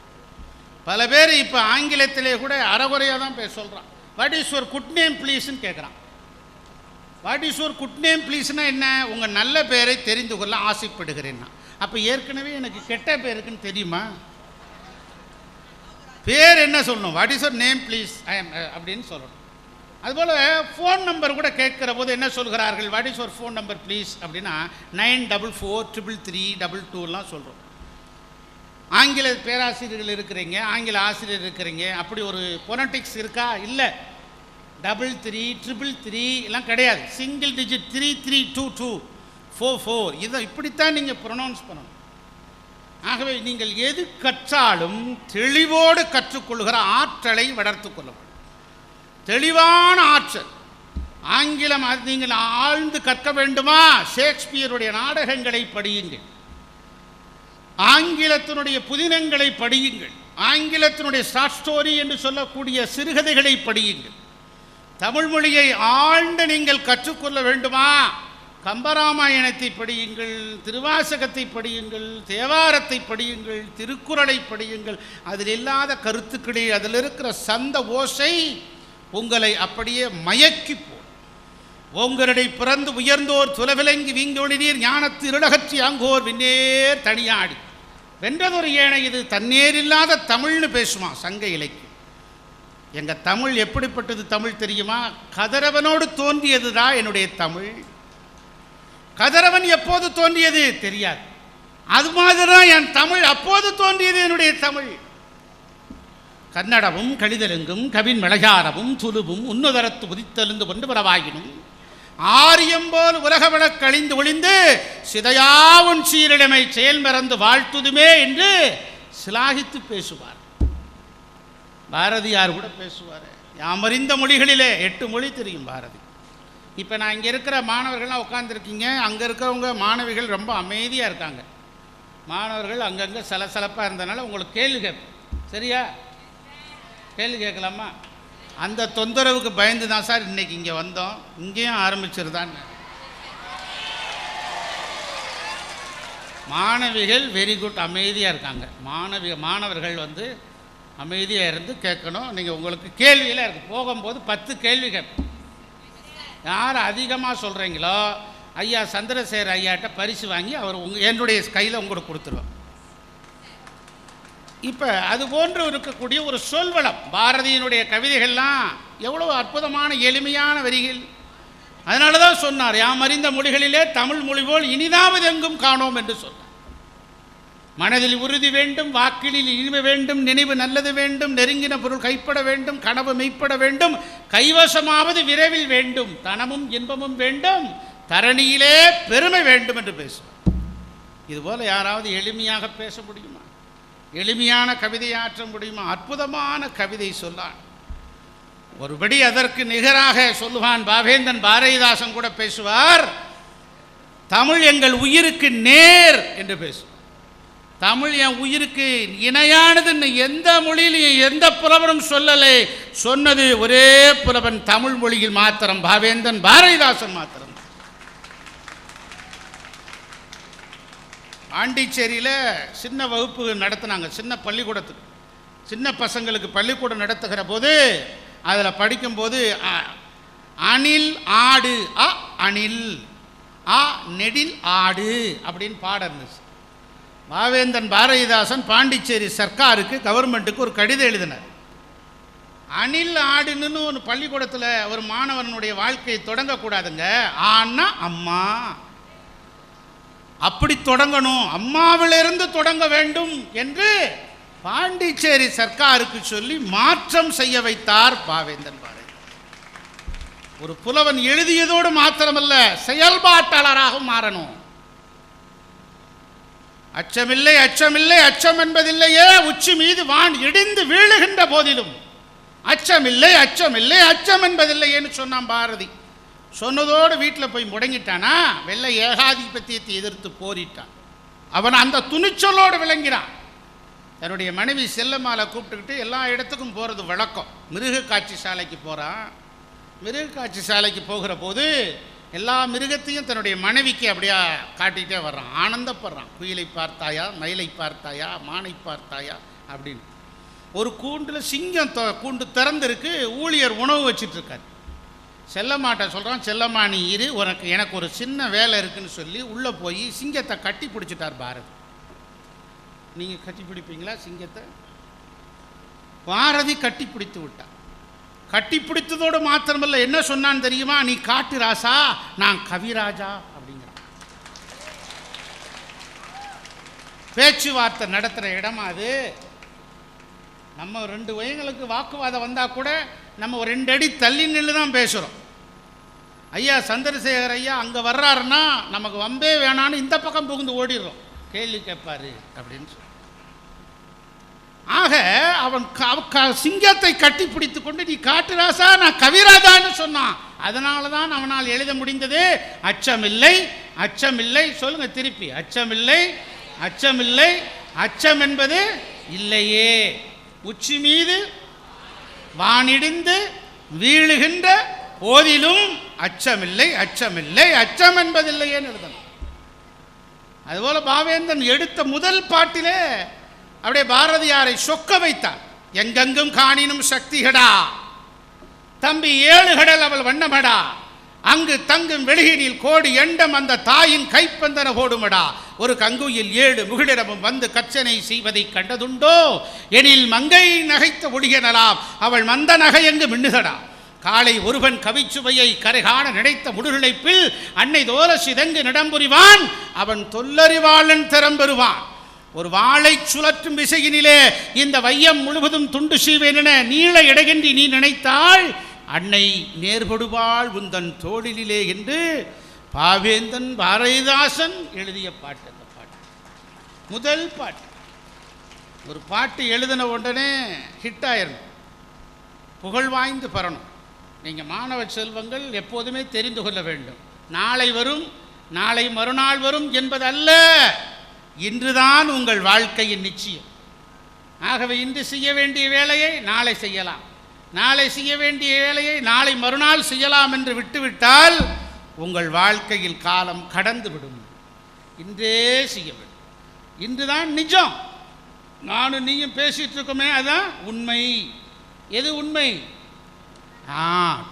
பல பேர் இப்போ ஆங்கிலத்திலே கூட அறகுறையாக தான் பேச சொல்கிறான். What is your good name ப்ளீஸ்ன்னு கேட்குறான். What is your good name ப்ளீஸ்னா என்ன? உங்கள் நல்ல பேரை தெரிந்து கொள்ள ஆசைப்படுகிறேன்னா. அப்போ ஏற்கனவே எனக்கு கெட்ட பேருக்குன்னு தெரியுமா? பேர் என்ன சொல்லணும்? What is your name please அப்படின்னு சொல்லணும். அதுபோல் ஃபோன் நம்பர் கூட கேட்குற போது என்ன சொல்கிறார்கள்? What is your phone number please அப்படின்னா 94433322 சொல்கிறோம். ஆங்கில பேராசிரியர்கள் இருக்கிறீங்க, ஆங்கில ஆசிரியர் இருக்கிறீங்க, அப்படி ஒரு பொனட்டிக்ஸ் இருக்கா? இல்லை. 3333 எல்லாம் கிடையாது. சிங்கிள் டிஜிட் 332244 இதை இப்படித்தான் நீங்கள் ப்ரொனவுன்ஸ் பண்ணணும். ஆகவே நீங்கள் எது கற்றாலும் தெளிவோடு கற்றுக்கொள்கிற ஆற்றலை வளர்த்து கொள்ள வேண்டும். தெளிவான ஆற்றல். ஆங்கிலம் நீங்கள் ஆழ்ந்து கற்க வேண்டுமா? ஷேக்ஸ்பியருடைய நாடகங்களை படியுங்கள், ஆங்கிலத்தினுடைய புதினங்களை படியுங்கள், ஆங்கிலத்தினுடைய ஷார்ட் ஸ்டோரி என்று சொல்லக்கூடிய சிறுகதைகளை படியுங்கள். தமிழ் மொழியை ஆழ்ந்து நீங்கள் கற்றுக்கொள்ள வேண்டுமா? கம்பராமாயணத்தை படியுங்கள், திருவாசகத்தை படியுங்கள், தேவாரத்தை படியுங்கள், திருக்குறளை படியுங்கள். அதில் இல்லாத கருத்துக்களே, அதில் இருக்கிற சந்த ஓசை உங்களை அப்படியே மயக்கி போடும். ஓங்கரடை பிறந்து உயர்ந்தோர் துலவிலங்கி வீங்கொழி நீர் ஞானத்து இருளகற்றி ஆங்கோர் விண்ணேர் தனியாடி வென்றதொரு ஏனை இது தன்னேர் இல்லாத தமிழ்னு பேசுமா சங்க இலக்கியம். எங்கள் தமிழ் எப்படிப்பட்டது தமிழ் தெரியுமா? கதிரவனோடு தோன்றியதுதான் என்னுடைய தமிழ். கதிரவன் எப்போது தோன்றியது தெரியாது, அது மாதிரிதான் என் தமிழ் அப்போது தோன்றியது என்னுடைய தமிழ். கன்னடமும் கழிதலுங்கும் கவின் விளையாரமும் துலுவும் உன்னுதரத்து உதித்தெழுந்து கொண்டு வரவாயினும் ஆரியம்போல் உலகவளக் கழிந்து ஒளிந்து சிதையாவுன் சீரிடமை செயல் மறந்து வாழ்த்துதுமே என்று சிலாகித்து பேசுவார். பாரதியார் கூட பேசுவார். யாமறிந்த மொழிகளிலே 8 மொழி தெரியும் பாரதி. இப்போ நான் இங்கே இருக்கிற மாணவர்கள்லாம் உட்காந்துருக்கீங்க, அங்கே இருக்கிறவங்க மாணவிகள் ரொம்ப அமைதியாக இருக்காங்க. மாணவர்கள் அங்கங்கே சலசலப்பாக இருந்தனால உங்களுக்கு கேள்வி கேட்பேன், சரியா? கேள்வி கேட்கலாமா? அந்த தொந்தரவுக்கு பயந்து தான் சார் இன்றைக்கி இங்கே வந்தோம். இங்கேயும் ஆரம்பிச்சிருதான். மாணவிகள் வெரி குட், அமைதியாக இருக்காங்க. மாணவர்கள் அமைதியாக இருந்து கேட்கணும். நீங்கள் உங்களுக்கு கேள்வியெல்லாம் இருக்குது. போகும்போது 10 கேள்வி கேட்பேன். யார் அதிகமாக சொல்கிறீங்களோ ஐயா சந்திரசேகர் ஐயாட்ட பரிசு வாங்கி அவர் என்னுடைய கையில் உங்களுக்கு கொடுத்துருவோம். இப்போ அது போன்று இருக்கக்கூடிய ஒரு சொல்வளம். பாரதியினுடைய கவிதைகள்லாம் எவ்வளோ அற்புதமான எளிமையான வரிகள். அதனால தான் சொன்னார், யாம் அறிந்த மொழிகளிலே தமிழ் மொழி போல் இனிதாவது எங்கும் காணோம் என்று சொன்னார். மனதில் உறுதி வேண்டும், வாக்கிலில் இனிமை வேண்டும், நினைவு நல்லது வேண்டும், நெருங்கின பொருள் கைப்பட வேண்டும், கனவு மெய்ப்பட வேண்டும், கைவசமாவது விரைவில் வேண்டும், தனமும் இன்பமும் வேண்டும், தரணியிலே பெருமை வேண்டும் என்று பேசுவார். இதுபோல் யாராவது எளிமையாக பேச முடியுமா? எளிமையான கவிதையாற்ற முடியுமா? அற்புதமான கவிதை சொல்லான். ஒருபடி அதற்கு நிகராக சொல்லுவான் பாவேந்தன் பாரதிதாசன் கூட பேசுவார். தமிழ் எங்கள் உயிருக்கு நேர் என்று பேசுவார். தமிழ் என் உயிருக்கு இணையானதுன்னு எந்த மொழியிலையும் எந்த புலவனும் சொல்லலை. சொன்னது ஒரே புலவன் தமிழ் மொழியில் மாத்திரம், பாவேந்தன் பாரதிதாசன் மாத்திரம். பாண்டிச்சேரியில் சின்ன வகுப்பு நடத்தினாங்க, சின்ன பள்ளிக்கூடத்துக்கு. சின்ன பசங்களுக்கு பள்ளிக்கூடம் நடத்துகிற போது அதில் படிக்கும்போது அணில் ஆடு அணில் நெடில் ஆடு அப்படின்னு பாடம் இருந்துச்சு. பாவேந்தன் பாரதிதாசன் பாண்டிச்சேரி சர்க்காருக்கு, கவர்மெண்ட்டுக்கு ஒரு கடிதம் எழுதினார். அணில் ஆடுன்னு ஒரு பள்ளிக்கூடத்தில் ஒரு மாணவனுடைய வாழ்க்கையை தொடங்கக்கூடாதுங்க. ஆனா அம்மா அப்படி தொடங்கணும், அம்மாவிலிருந்து தொடங்க வேண்டும் என்று பாண்டிச்சேரி சர்க்காருக்கு சொல்லி மாற்றம் செய்ய வைத்தார் பாவேந்தன் பாரதி. ஒரு புலவன் எழுதியதோடு மாத்திரமல்ல, செயல்பாட்டாளராகவும் மாறணும். அச்சமில்லை அச்சமில்லை அச்சம் என்பதில்லையே, உச்சி மீது வான் இடிந்து வீழுகின்ற போதிலும் அச்சமில்லை அச்சமில்லை அச்சம் என்பதில்லையேன்னு சொன்னான் பாரதி. சொன்னதோடு வீட்டில் போய் முடங்கிட்டானா, வெள்ளை ஏகாதிபத்தியத்தை எதிர்த்து போரிட்டான். அவன் அந்த துணிச்சலோடு விளங்கினான். தன்னுடைய மனைவி செல்லம்மாளை கூப்பிட்டுக்கிட்டு எல்லா இடத்துக்கும் போகிறது வழக்கம். மிருக காட்சி சாலைக்கு போகிறான். மிருக காட்சி சாலைக்கு போகிற போது எல்லா மிருகத்தையும் தன்னுடைய மனைவிக்கு அப்படியே காட்டிகிட்டே வர்றான். ஆனந்தப்படுறான். குயிலை பார்த்தாயா, மயிலை பார்த்தாயா, மானை பார்த்தாயா அப்படின்னு. ஒரு கூண்டில் சிங்கம் கூண்டு திறந்துருக்கு. ஊழியர் உணவு வச்சிட்ருக்காரு. செல்லம்மாட்ட சொல்கிறான், செல்லம்மா நீ இரு, எனக்கு ஒரு சின்ன வேலை இருக்குன்னு சொல்லி உள்ளே போய் சிங்கத்தை கட்டி பிடிச்சிட்டார் பாரதி. நீங்கள் கட்டி பிடிப்பீங்களா சிங்கத்தை? பாரதி கட்டி பிடித்து விட்டார். கட்டி பிடித்ததோடு மாத்திரமல்ல, என்ன சொன்னான்னு தெரியுமா? நீ காட்டு ராசா, நான் கவிராஜா அப்படிங்கிறான். பேச்சுவார்த்தை நடத்துகிற இடமா அது? நம்ம 2 வயங்களுக்கு வாக்குவாதம் வந்தால் கூட நம்ம ஒரு 2 அடி தள்ளி நின்று தான் பேசுகிறோம். ஐயா சந்திரசேகர் ஐயா அங்கே வர்றாருன்னா நமக்கு வம்பே வேணான்னு இந்த பக்கம் புகுந்து ஓடிடுறோம். கேள்வி கேட்பாரு அப்படின்னு சொல்லி. ஆக அவன் சிங்கத்தை கட்டி பிடித்து கொண்டு நீ காட்டு ராசா, நான் கவிராஜான்னு சொன்னான். அதனால தான் அவனால் எழுத முடிந்தது அச்சமில்லை, அச்சமில்லை. சொல்லுங்க திருப்பி, அச்சமில்லை, அச்சமில்லை. அச்சம் என்பது இல்லையே. உச்சி மீது வானிடிந்து வீழுகின்ற போதிலும் அச்சமில்லை, அச்சமில்லை, அச்சம் என்பதில்லையேன்னு எழுதணும். அதுபோல பாவேந்தன் எடுத்த முதல் பாட்டிலே அப்படியே பாரதியாரை சொக்க வைத்தார். எங்கெங்கும் காணினும் சக்திகடா, தம்பி 7 கடல் அவள் வண்ணமடா, அங்கு தங்கும் வெளியினில் கோடி எண்டம் அந்த தாயின் கைப்பந்தன போடுமடா, ஒரு கங்குயில் 7 முகிலிடமும் வந்து கச்சனை செய்வதை கண்டதுண்டோ, எனில் மங்கை நகைத்த ஒளியனலாம் அவள் மந்த நகை எங்கு மின்னுதடா, காலை ஒருவன் கவிச்சுவையை கரைகாண நினைத்த முடுநிலைப்பில் அன்னை தோல சிதங்கு நடம்புரிவான் அவன் தொல்லறிவாளன் திறம்பெறுவான். ஒரு வாளை சுழற்றும் விசையினிலே இந்த வையம் முழுவதும் துண்டு சீவேன நீள இடகின்றி நீ நினைத்தாள் அன்னை நேர்படுவாள் உந்தன் தோளிலே என்று பாவேந்தன் பாரதிதாசன் எழுதிய பாட்டு. அந்த பாட்டு முதல் பாட்டு. ஒரு பாட்டு எழுதின உடனே ஹிட் ஆயிரணும், புகழ் வாய்ந்து பெறணும். நீங்கள் மாணவ செல்வங்கள் எப்போதுமே தெரிந்து கொள்ள வேண்டும். நாளை வரும், நாளை மறுநாள் வரும் என்பதல்ல, இன்றுதான் உங்கள் வாழ்க்கையின் நிச்சயம். ஆகவே இன்று செய்ய வேண்டிய வேலையை நாளை செய்யலாம், நாளை செய்ய வேண்டிய வேலையை நாளை மறுநாள் செய்யலாம் என்று விட்டுவிட்டால் உங்கள் வாழ்க்கையில் காலம் கடந்து விடும். இன்றே செய்ய வேண்டும். இன்றுதான் நிஜம். நானும் நீயும் பேசிட்டு இருக்கோமே, அதுதான் உண்மை. எது உண்மை?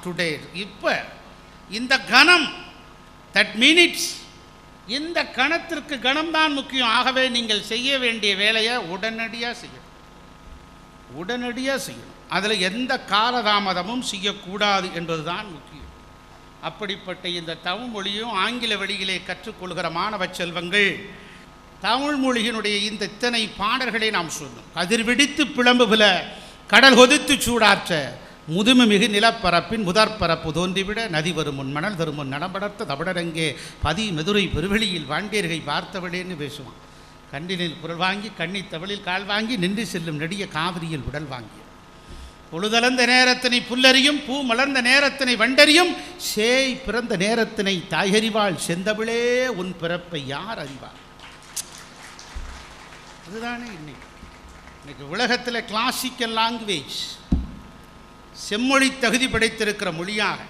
டுடே, இப்போ இந்த கணம், தட் மினிட்ஸ், இந்த கணத்திற்கு கணம்தான் முக்கியம். ஆகவே நீங்கள் செய்ய வேண்டிய வேலையை உடனடியாக செய்யணும், உடனடியாக செய்யணும். அதில் எந்த காலதாமதமும் செய்யக்கூடாது என்பதுதான் முக்கியம். அப்படிப்பட்ட இந்த தமிழ் மொழியும் ஆங்கில வழியிலே கற்றுக்கொள்கிற மாணவ செல்வங்கள் தமிழ் மொழியினுடைய இந்த இத்தனை பாடல்களை நாம் சொன்னோம். கதிர்விடித்து பிளம்புல கடல் கொதித்து சூடாற்ற முதுமை மிகு நிலப்பரப்பின் முதற்பரப்பு தோன்றிவிட நதி வரும் முன் மணல் தரும் முன் நடம்படர்த்த தமிழரங்கே பதி மெதுரை பெருவெளியில் வாண்டியர்கை பார்த்தவளேன்னு பேசுவான். கண்டினில் குரல் வாங்கி கண்ணி தவளில் கால் வாங்கி நின்று செல்லும் நெடிய காவிரியில் உடல் வாங்கிய பொழுதளந்த நேரத்தினை புல்லறியும், பூ மலர்ந்த நேரத்தினை வண்டறியும், சேய் பிறந்த நேரத்தினை தாயறிவாள் செந்தமிழே உன் பிறப்பை யார் அறிவார். அதுதானே இன்னைக்கு உலகத்தில் கிளாசிக்கல் லாங்குவேஜ் செம்மொழி தகுதி படைத்திருக்கிற மொழியாக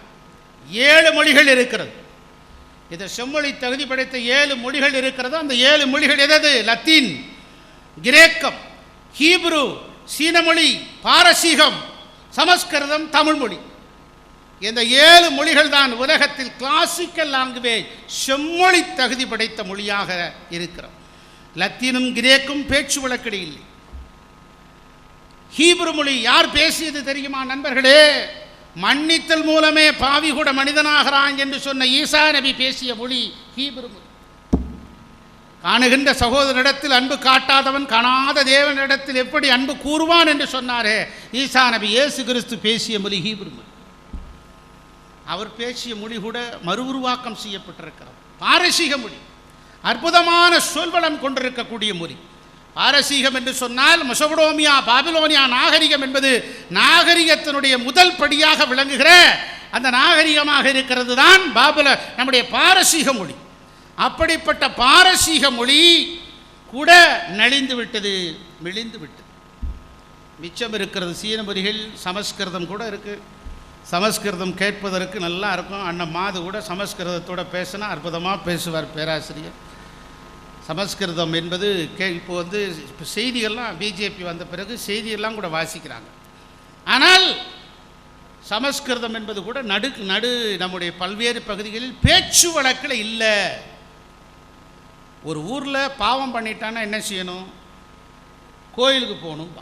7 மொழிகள் இருக்கிறது. இதை செம்மொழி தகுதி படைத்த 7 மொழிகள் இருக்கிறது. அந்த 7 மொழிகள் எது? லத்தீன், கிரேக்கம், ஹீப்ரு, சீனமொழி, பாரசீகம், சமஸ்கிருதம், தமிழ் மொழி. இந்த 7 மொழிகள் தான் உலகத்தில் கிளாசிக்கல் லாங்குவேஜ் செம்மொழி தகுதி படைத்த மொழியாக இருக்கிறது. லத்தீனும் கிரேக்கும் பேச்சு வழக்கடி இல்லை. ஹீப்ரு மொழி யார் பேசியது தெரியுமா நண்பர்களே? மன்னித்தல் மூலமே பாவி கூட மனிதனாகிறான் என்று சொன்ன ஈசா நபி பேசிய மொழி ஹீப்ரு மொழி. காணுகின்ற சகோதரிடத்தில் அன்பு காட்டாதவன் காணாத தேவனிடத்தில் எப்படி அன்பு கூறுவான் என்று சொன்னாரே ஈசா நபி, இயேசு கிறிஸ்து பேசிய மொழி ஹீப்ரு மொழி. அவர் பேசிய மொழி கூட மறு உருவாக்கம் செய்யப்பட்டிருக்கிறது. பாரசீக மொழி அற்புதமான சொல்வளம் கொண்டிருக்கக்கூடிய மொழி. பாரசீகம் என்று சொன்னால் மெசொப்பொடேமியா, பாபிலோனியா நாகரிகம் என்பது நாகரிகத்தினுடைய முதல் படியாக விளங்குகிற அந்த நாகரிகமாக இருக்கிறது தான் நம்முடைய பாரசீக மொழி. அப்படிப்பட்ட பாரசீக மொழி கூட நலிந்து விட்டது, மெலிந்து விட்டது. மிச்சம் இருக்கிறது சீன மொழிகள், சமஸ்கிருதம் கூட இருக்குது. சமஸ்கிருதம் கேட்பதற்கு நல்லா இருக்கும். அண்ணன் மாது கூட சமஸ்கிருதத்தோடு பேசினா அற்புதமாக பேசுவார் பேராசிரியர். சமஸ்கிருதம் என்பது இப்போ இப்போ செய்திகள்லாம் பிஜேபி வந்த பிறகு செய்தியெல்லாம் கூட வாசிக்கிறாங்க. ஆனால் சமஸ்கிருதம் என்பது கூட நடு நம்முடைய பல்வேறு பகுதிகளில் பேச்சு வழக்கில் இல்லை. ஒரு ஊரில் பாவம் பண்ணிட்டான்னா என்ன செய்யணும்? கோயிலுக்கு போகணும்.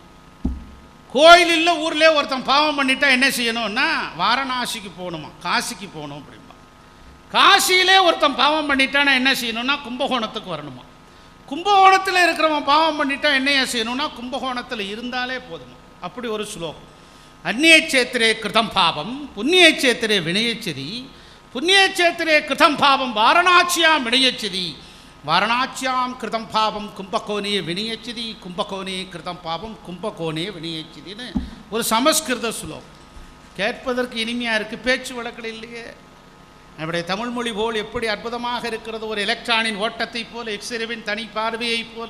கோயில் இல்லை, ஊரில் ஒருத்தன் பாவம் பண்ணிட்டா என்ன செய்யணும்னா வாரணாசிக்கு போகணுமா, காசிக்கு போகணும் அப்படின்பா. காசியிலே ஒருத்தன் பாவம் பண்ணிட்டானா என்ன செய்யணும்னா கும்பகோணத்துக்கு வரணுமா. கும்பகோணத்தில் இருக்கிறவன் பாவம் பண்ணிட்டா என்னையா செய்யணும்னா கும்பகோணத்தில் இருந்தாலே போதுமா. அப்படி ஒரு ஸ்லோகம். அந்நியச்சேத்திரே கிருதம் பாவம் புண்ணியச்சேத்திரே வினயச்சதி, புண்ணியச்சேத்திரே கிருதம் பாவம் வாரணாசியாம் வினயச்சதி, வாரணாசியாம் கிருதம் பாவம் கும்பகோணே வினயச்சதி, கும்பகோணே கிருதம் பாவம் கும்பகோணே வினயச்சதின்னு ஒரு சமஸ்கிருத ஸ்லோகம். கேட்பதற்கு இனிமையாக இருக்குது, பேச்சு வழக்கில் இல்லையே. நம்முடைய தமிழ்மொழி போல் எப்படி அற்புதமாக இருக்கிறது. ஒரு எலக்ட்ரானின் ஓட்டத்தை போல, எக்ஸ்ரேவின் தனி பார்வையை போல,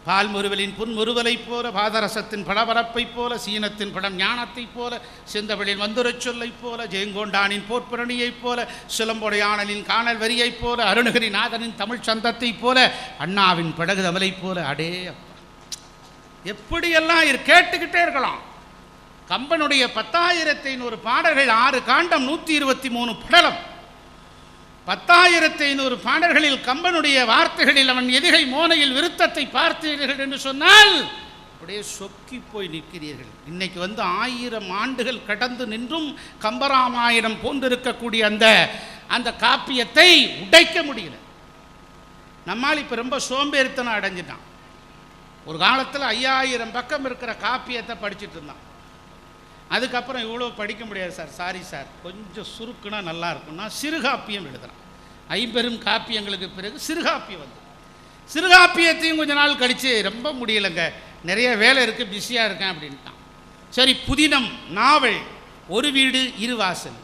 பால்முறுவலின் புன்முறுவலைப் போல, பாதரசத்தின் படபரப்பை போல, சீனத்தின் படம் ஞானத்தைப் போல, செந்தமிழின் வந்துரச் சொல்லைப் போல, ஜெயங்கொண்டானின் போர்ப்புரணியைப் போல, சிலம்பொடையானலின் காணல் வரியைப் போல, அருணகிரிநாதனின் தமிழ் சந்தத்தைப் போல, அண்ணாவின் படகு தமிழைப் போல. அடே அப்பா, எப்படியெல்லாம் கேட்டுக்கிட்டே இருக்கலாம். கம்பனுடைய 10,500 பாடல்கள், 6 காண்டம், 123 படலம். 10,500 பாடல்களில் கம்பனுடைய வார்த்தைகளில் அவன் எதிகை மோனையில் விருத்தத்தை பார்த்தீர்கள் என்று சொன்னால் அப்படியே சொக்கி போய் நிற்கிறீர்கள். இன்னைக்கு 1000 ஆண்டுகள் கடந்து நின்றும் கம்பராமாயணம் போன்றிருக்கக்கூடிய அந்த காப்பியத்தை உடைக்க முடியல. நம்மால் இப்போ ரொம்ப சோம்பேறித்தனம் அடைஞ்சிட்டான். ஒரு காலத்தில் 5000 பக்கம் இருக்கிற காப்பியத்தை படிச்சுட்டு இருந்தான். அதுக்கப்புறம் இவ்வளோ படிக்க முடியாது சார், சாரி சார், கொஞ்சம் சுருக்குனா நல்லா இருக்கும்னா சிறுகாப்பியம் எழுதுகிறான். 50 காப்பியங்களுக்கு பிறகு சிறுகாப்பியம் வந்து, சிறுகாப்பியத்தையும் கொஞ்ச நாள் கழித்து ரொம்ப முடியலைங்க, நிறைய வேலை இருக்குது, பிஸியாக இருக்கேன் அப்படின்ட்டான். சரி, புதினம் நாவல், ஒரு வீடு இரு வாசல்,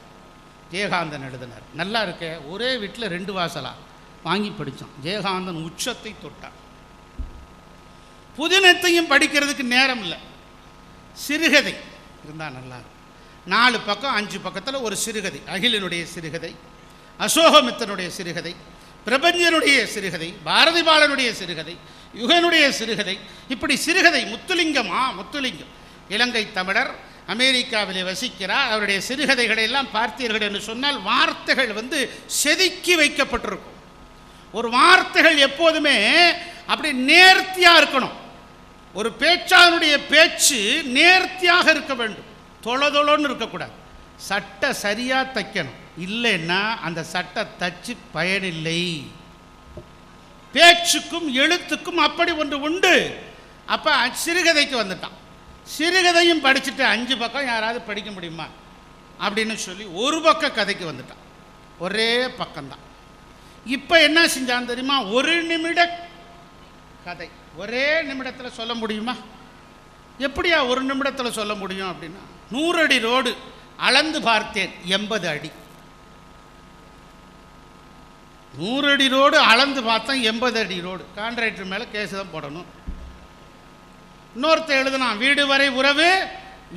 ஜெயகாந்தன் எழுதினார். நல்லா இருக்க, ஒரே வீட்டில் 2 வாசலா வாங்கி படித்தான். ஜெயகாந்தன் உச்சத்தை தொட்டான். புதினத்தையும் படிக்கிறதுக்கு நேரம் இல்லை. சிறுகதை இருந்தால் நல்லா இருக்கும். 4 பக்கம் 5 பக்கத்தில் ஒரு சிறுகதை, அகிலனுடைய சிறுகதை, அசோகமித்தனுடைய சிறுகதை, பிரபஞ்சனுடைய சிறுகதை, பாரதி பாலனுடைய சிறுகதை, யுகனுடைய சிறுகதை, இப்படி சிறுகதை. முத்துலிங்கம் இலங்கை தமிழர், அமெரிக்காவிலே வசிக்கிறார். அவருடைய சிறுகதைகளை எல்லாம் பார்த்தீர்கள் என்று சொன்னால் வார்த்தைகள் செதுக்கி வைக்கப்பட்டிருக்கும். ஒரு வார்த்தைகள் எப்போதுமே அப்படி நேர்த்தியாக இருக்கணும். ஒரு பேச்சாளனுடைய பேச்சு நேர்த்தியாக இருக்க வேண்டும், தொளதொளன்னு இருக்கக்கூடாது. சட்டை சரியாக தைக்கணும், இல்லைன்னா அந்த சட்டை தச்சு பயனில்லை. பேச்சுக்கும் எழுத்துக்கும் அப்படி ஒன்று உண்டு. அப்போ சிறுகதைக்கு வந்துட்டான். சிறுகதையும் படிச்சுட்டு 5 பக்கம் யாராவது படிக்க முடியுமா அப்படின்னு சொல்லி ஒரு பக்கம் கதைக்கு வந்துட்டான். ஒரே பக்கம்தான். இப்போ என்ன செஞ்சான் தெரியுமா? 1 நிமிட கதை ஒரே நிமிடத்தில் சொல்ல முடியுமா? எப்படியா 1 நிமிடத்தில் சொல்ல முடியும் அப்படின்னா, 100 அடி ரோடு அளந்து பார்த்தேன் 80 அடி. 100 அடி ரோடு அளந்து பார்த்தேன் 80 அடி ரோடு. கான்ட்ராக்டர் மேலே கேஸ் தான் போடணும். இன்னொருத்த எழுதுனான், வீடு வரை உறவு,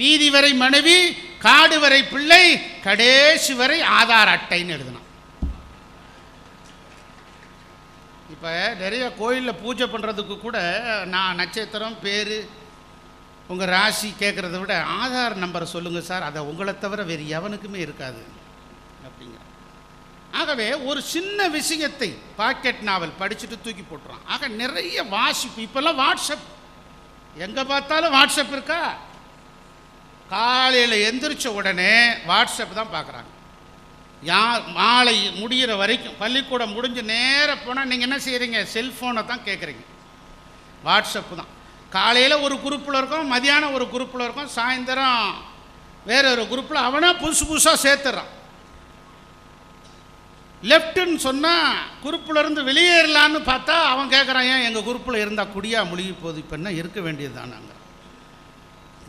வீதி வரை மனைவி, காடு வரை பிள்ளை, கடைசி வரை ஆதார் அட்டைன்னு எழுதுனான். இப்போ நிறைய கோயிலில் பூஜை பண்ணுறதுக்கு கூட நான் நட்சத்திரம், பேர், உங்கள் ராசி கேட்குறத விட ஆதார் நம்பரை சொல்லுங்கள் சார், அதை உங்களை தவிர வேறு எவனுக்குமே இருக்காது அப்படிங்க. ஆகவே ஒரு சின்ன விஷயத்தை பாக்கெட் நாவல் படிச்சுட்டு தூக்கி போட்டுறான். ஆக நிறைய வாசிப்பு. இப்போல்லாம் வாட்ஸ்அப், எங்கே பார்த்தாலும் வாட்ஸ்அப் இருக்கா. காலையில் எந்திரிச்ச உடனே வாட்ஸ்அப் தான் பார்க்குறாங்க. மாலை முடிகிற வரைக்கும், பள்ளிக்கூடம் முடிஞ்சு நேராக போனால் நீங்கள் என்ன செய்கிறீங்க? செல்ஃபோனை தான் கேட்குறீங்க. வாட்ஸ்அப்பு தான். காலையில் ஒரு குரூப்பில் இருக்கும், மதியானம் ஒரு குரூப்பில் இருக்கும், சாயந்தரம் வேற ஒரு குரூப்பில் அவனா புதுசாக சேர்த்துறான். லெஃப்ட்டுன்னு சொன்னால் குரூப்பிலேருந்து வெளியேறலான்னு பார்த்தா அவன் கேட்குறான், ஏன் எங்கள் குரூப்பில் இருந்தால் குடியாக முழுகி போகுது, இப்போ என்ன இருக்க வேண்டியது தான். நாங்கள்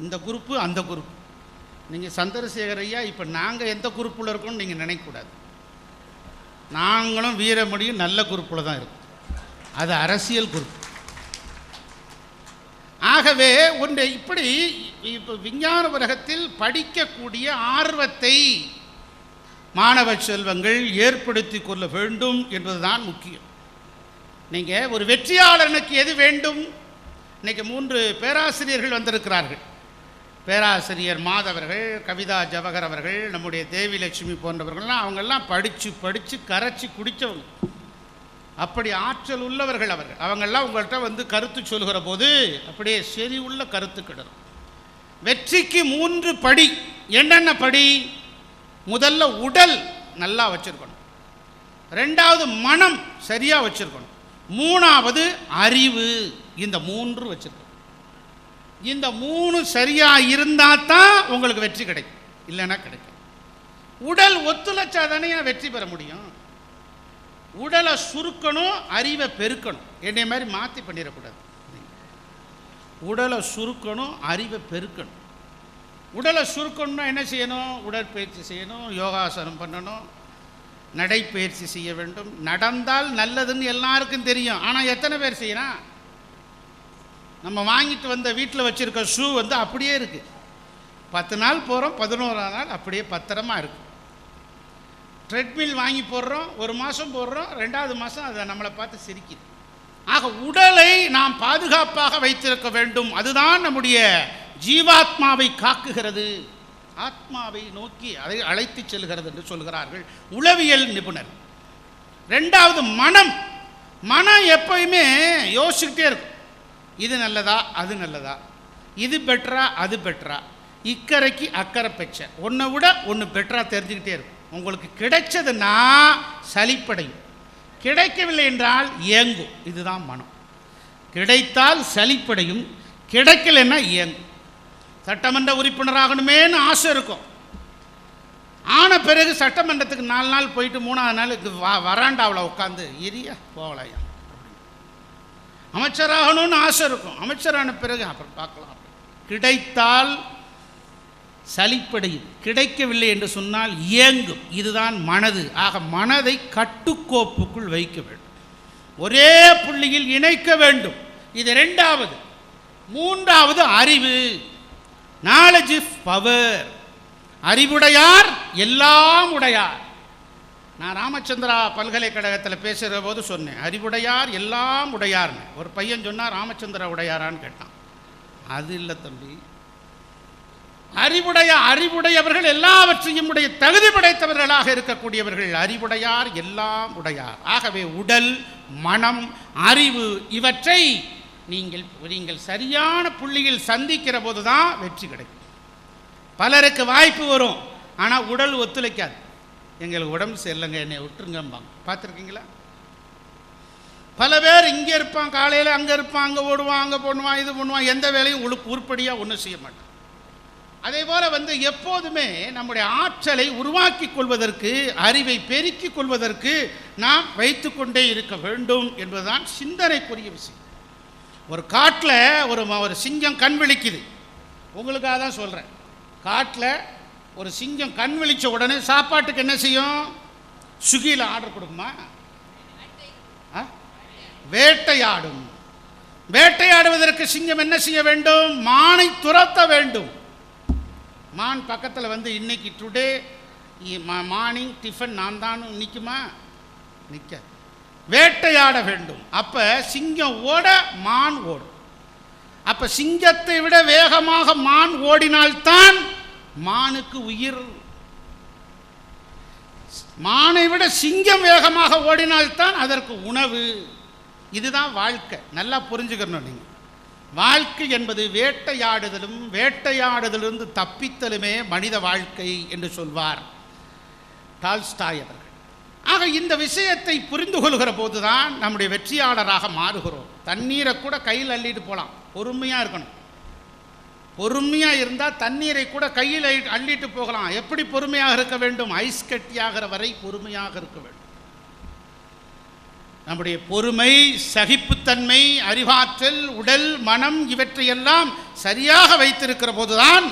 இந்த குரூப்பு அந்த குரூப் நீங்கள் சந்திரசேகர் ஐயா இப்போ நாங்கள் எந்த குரூப்பில் இருக்கோம்னு நீங்கள் நினைக்கக்கூடாது. நாங்களும் வீரமணியும் நல்ல குரூப்பில் தான் இருக்கோம். அது அரசியல் குரூப். ஆகவே ஒன்றை இப்படி இப்போ விஞ்ஞான உலகத்தில் படிக்கக்கூடிய ஆர்வத்தை மாணவ செல்வங்கள் ஏற்படுத்தி கொள்ள வேண்டும் என்பதுதான் முக்கியம். நீங்கள் ஒரு வெற்றியாளனுக்கு எது வேண்டும்? இன்றைக்கி 3 பேராசிரியர்கள் வந்திருக்கிறார்கள். பேராசிரியர் மாதவர்கள், கவிதா ஜவஹர் அவர்கள், நம்முடைய தேவி லட்சுமி போன்றவர்கள்லாம் அவங்கெல்லாம் படித்து கரைச்சி குடித்தவங்க. அப்படி ஆற்றல் உள்ளவர்கள் அவர்கள். அவங்கெல்லாம் உங்கள்கிட்ட வந்து கருத்து சொல்கிற போது அப்படியே சரி உள்ள கருத்து கிடரும். வெற்றிக்கு 3 படி. என்னென்ன படி? முதல்ல உடல் நல்லா வச்சுருக்கணும், 2வது மனம் சரியாக வச்சுருக்கணும், 3வது அறிவு. இந்த 3 வச்சுருக்கணும். இந்த 3 சரியாக இருந்தால் தான் உங்களுக்கு வெற்றி கிடைக்கும், இல்லைன்னா கிடைக்கும். உடல் ஒத்துழைச்சா தானே வெற்றி பெற முடியும். உடலை சுருக்கணும், அறிவை பெருக்கணும். என்னை மாதிரி மாற்றி பண்ணிடக்கூடாது. உடலை சுருக்கணும், அறிவை பெருக்கணும். உடலை சுருக்கணும்னா என்ன செய்யணும்? உடற்பயிற்சி செய்யணும், யோகாசனம் பண்ணணும், நடைப்பயிற்சி செய்ய வேண்டும். நடந்தால் நல்லதுன்னு எல்லாருக்கும் தெரியும். ஆனால் எத்தனை பேர் செய்யணும்? நம்ம வாங்கிட்டு வந்த வீட்டில் வச்சுருக்க ஷூ வந்து அப்படியே இருக்குது. 10 நாள் போகிறோம், 11ஆம் நாள் அப்படியே பத்திரமா இருக்குது. ட்ரெட்மில் வாங்கி போடுறோம், 1 மாதம் போடுறோம், 2வது மாதம் அதை நம்மளை பார்த்து சிரிக்குது. ஆக உடலை நாம் பாதுகாப்பாக வைத்திருக்க வேண்டும். அதுதான் நம்முடைய ஜீவாத்மாவை காக்குகிறது, ஆத்மாவை நோக்கி அதை அழைத்து செல்கிறது என்று சொல்கிறார்கள் உளவியல் நிபுணர். 2வது மனம். மனம் எப்பயுமே யோசிச்சுக்கிட்டே இருக்கும். இது நல்லதா, அது நல்லதா, இது பெட்டரா, அது பெட்டரா, இக்கரைக்கு அக்கறை பெற்ற, ஒன்றை விட ஒன்று பெட்டரா தெரிஞ்சுக்கிட்டே இருக்கும். உங்களுக்கு கிடைச்சதுன்னா சலிப்படையும், கிடைக்கவில்லை என்றால் ஏங்கும். இதுதான் மனம். கிடைத்தால் சலிப்படையும், கிடைக்கலைன்னா ஏங்கும். சட்டமன்ற உறுப்பினராகணுமேனு ஆசை இருக்கும். ஆன பிறகு சட்டமன்றத்துக்கு 4 நாள் போயிட்டு 3ஆவது நாள் வராண்டாவில் உட்காந்து இரியா போகலையா. அமைச்சராகணும்னு ஆசை இருக்கும். அமைச்சரான பிறகு அப்புறம் பார்க்கலாம். கிடைத்தால் சலிப்படையும், கிடைக்கவில்லை என்று சொன்னால் இயங்கும். இதுதான் மனது. ஆக மனதை கட்டுக்கோப்புக்குள் வைக்க வேண்டும், ஒரே புள்ளியில் இணைக்க வேண்டும். இது 2வது. 3வது அறிவு. Knowledge is power. அறிவுடையார் எல்லாம் உடையார். நான் ராமச்சந்திரா பல்கலைக்கழகத்தில் பேசுகிற போது சொன்னேன், அறிவுடையார் எல்லாம் உடையார்னு. ஒரு பையன் சொன்னால் ராமச்சந்திரா உடையாரான்னு கேட்டான். அது இல்லை தம்பி. அறிவுடையவர்கள் எல்லாவற்றையும் உடைய தகுதி படைத்தவர்களாக இருக்கக்கூடியவர்கள். அறிவுடையார் எல்லாம் உடையார். ஆகவே உடல், மனம், அறிவு இவற்றை நீங்கள் சரியான புள்ளியில் சந்திக்கிற போது தான் வெற்றி கிடைக்கும். பலருக்கு வாய்ப்பு வரும், ஆனால் உடல் ஒத்துழைக்காது. எங்களுக்கு உடம்பு சரியில்லைங்க, என்னை விட்டுருங்கம்பாங்க. பார்த்துருக்கீங்களா? பல பேர் இங்கே இருப்பான், காலையில் அங்கே இருப்பான், அங்கே ஓடுவான், அங்கே பண்ணுவான், இது பண்ணுவான், எந்த வேலையும் உருப்படியாக ஒன்றும் செய்ய மாட்டான். அதே போல் எப்போதுமே நம்முடைய ஆற்றலை உருவாக்கி கொள்வதற்கு, அறிவை பெருக்கிக் கொள்வதற்கு நாம் வைத்து கொண்டே இருக்க வேண்டும் என்பதுதான் சிந்தனைக்குரிய விஷயம். ஒரு காட்டில் ஒரு சிங்கம் கண் விழிக்குது. உங்களுக்காக தான் சொல்கிறேன். காட்டில் ஒரு சிங்கம் கண் விழித்த உடனே சாப்பாட்டுக்கு என்ன செய்யும்? ஸ்விக்கியில் ஆர்டர் கொடுக்குமா? வேட்டையாடும். வேட்டையாடுவதற்கு சிங்கம் என்ன செய்ய வேண்டும்? மானை துரத்த வேண்டும். மான் பக்கத்தில் இன்னைக்கு டுடே மார்னிங் டிஃபன் நான் தான் நிற்குமா? நிற்க. வேட்டையாட வேண்டும். அப்போ சிங்கம் ஓட மான் ஓடும். அப்போ சிங்கத்தை விட வேகமாக மான் ஓடினால்தான் மானுக்கு உயிர். மானை விட சிங்கம் வேகமாக ஓடினால்தான் அதற்கு உணவு. இதுதான் வாழ்க்கை. நல்லா புரிஞ்சுக்கணும். நீங்கள் வாழ்க்கை என்பது வேட்டையாடுதலும், வேட்டையாடுதலிருந்து தப்பித்தலுமே மனித வாழ்க்கை என்று சொல்வார் டால்ஸ்டாய் அவர்கள். ஆக இந்த விஷயத்தை புரிந்து கொள்கிற போதுதான் நம்முடைய வெற்றியாளராக மாறுகிறோம். தண்ணீரை கூட கையில் அள்ளிட்டு போகலாம். பொறுமையாக இருக்கணும். பொறுமையாக இருந்தால் தண்ணீரை கூட கையில் அள்ளிட்டு போகலாம். எப்படி பொறுமையாக இருக்க வேண்டும்? ஐஸ் கட்டியாகிற வரை பொறுமையாக இருக்க வேண்டும். நம்முடைய பொறுமை, சகிப்புத்தன்மை, அறிவாற்றல், உடல், மனம் இவற்றையெல்லாம் சரியாக வைத்திருக்கிற போதுதான்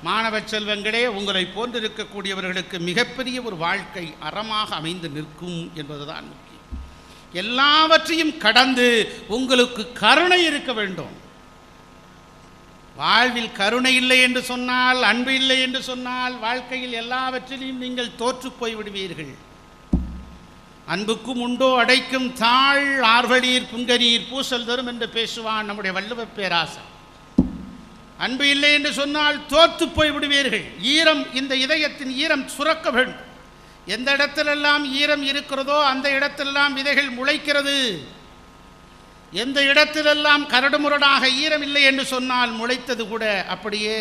மாணவ செல்வங்களே, உங்களை போன்றிருக்கக்கூடியவர்களுக்கு மிகப்பெரிய ஒரு வாழ்க்கை அறமாக அமைந்து நிற்கும் என்பதுதான் முக்கியம். எல்லாவற்றையும் கடந்து உங்களுக்கு கருணை இருக்க வேண்டும். வாழ்வில் கருணை இல்லை என்று சொன்னால், அன்பு இல்லை என்று சொன்னால், வாழ்க்கையில் எல்லாவற்றிலையும் நீங்கள் தோற்று போய் விடுவீர்கள். அன்புக்கும் உண்டோ அடைக்கும் தாழ் ஆர்வலீர் புங்கனீர் பூசல் தரும் என்று பேசுவான் நம்முடைய வள்ளுவ பேராசர். அன்பு இல்லை என்று சொன்னால் தோற்று போய் விடுவீர்கள். ஈரம், இந்த இதயத்தின் ஈரம் சுரக்க வேண்டும். எந்த இடத்திலெல்லாம் ஈரம் இருக்கிறதோ அந்த இடத்திலெல்லாம் விதைகள் முளைக்கிறது. எந்த இடத்திலெல்லாம் கரடுமுரடாக ஈரம் இல்லை என்று சொன்னால் முளைத்தது கூட அப்படியே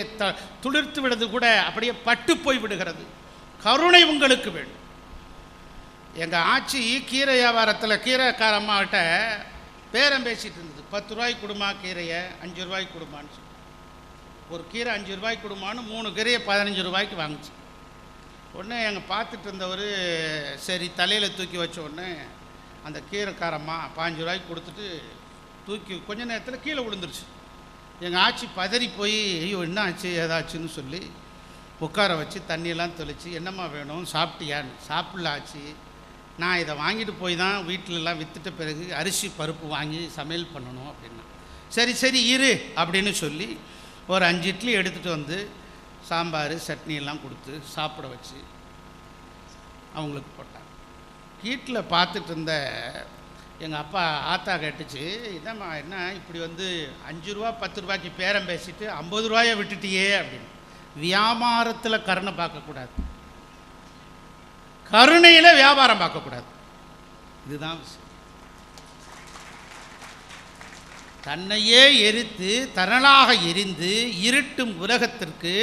துளிர்த்து விடுறது கூட அப்படியே பட்டு போய் விடுகிறது. கருணை உங்களுக்கு வேண்டும். எங்கள் ஆட்சி கீரை வியாபாரத்தில் கீரைக்காரம்மாகிட்ட பேரம் பேசிகிட்டு இருந்தது. 10 ரூபாய்க்கு கொடுமா கீரையை, 5 ரூபாய்க்கு கொடுமான்னு சொல்லி. ஒரு கீரை 5 ரூபாய்க்கு கொடுமான்னு 3 கீரையை 15 ரூபாய்க்கு வாங்கிச்சு. உடனே எங்கள் பார்த்துட்டு இருந்தவர் சரி தலையில் தூக்கி வச்ச உடனே அந்த கீரைக்காரம்மா 15 ரூபாய்க்கு கொடுத்துட்டு தூக்கி கொஞ்ச நேரத்தில் கீழே விழுந்துருச்சு. எங்கள் ஆட்சி பதறி போய் ஐயோ என்ன ஆச்சு ஏதாச்சுன்னு சொல்லி உட்கார வச்சு தண்ணியெல்லாம் தெளித்து என்னம்மா வேணும் சாப்பிட்டியான்னு. சாப்பிடல ஆச்சு, நான் இதை வாங்கிட்டு போய் தான் வீட்டிலலாம் விற்றுட்ட பிறகு அரிசி பருப்பு வாங்கி சமையல் பண்ணணும் அப்படின்னா. சரி சரி இரு அப்படின்னு சொல்லி ஒரு 5 இட்லி எடுத்துகிட்டு வந்து சாம்பார் சட்னியெல்லாம் கொடுத்து சாப்பிட வச்சு அவங்களுக்கு போட்டாங்க. வீட்டில் பார்த்துட்டு இருந்த எங்கள் அப்பா ஆத்தா கேட்டுச்சு, இதம்மா என்ன இப்படி வந்து 5 ரூபா 10 ரூபாய்க்கு பேரம் பேசிட்டு 50 ரூபாயை விட்டுட்டியே அப்படின்னு. வியாபாரத்தில் கருணை பார்க்கக்கூடாது, கருணையில் வியாபாரம் பார்க்கக்கூடாது. இதுதான் விஷயம். தன்னையே எரித்து தனலாக எரிந்து இருட்டும் உலகத்திற்கு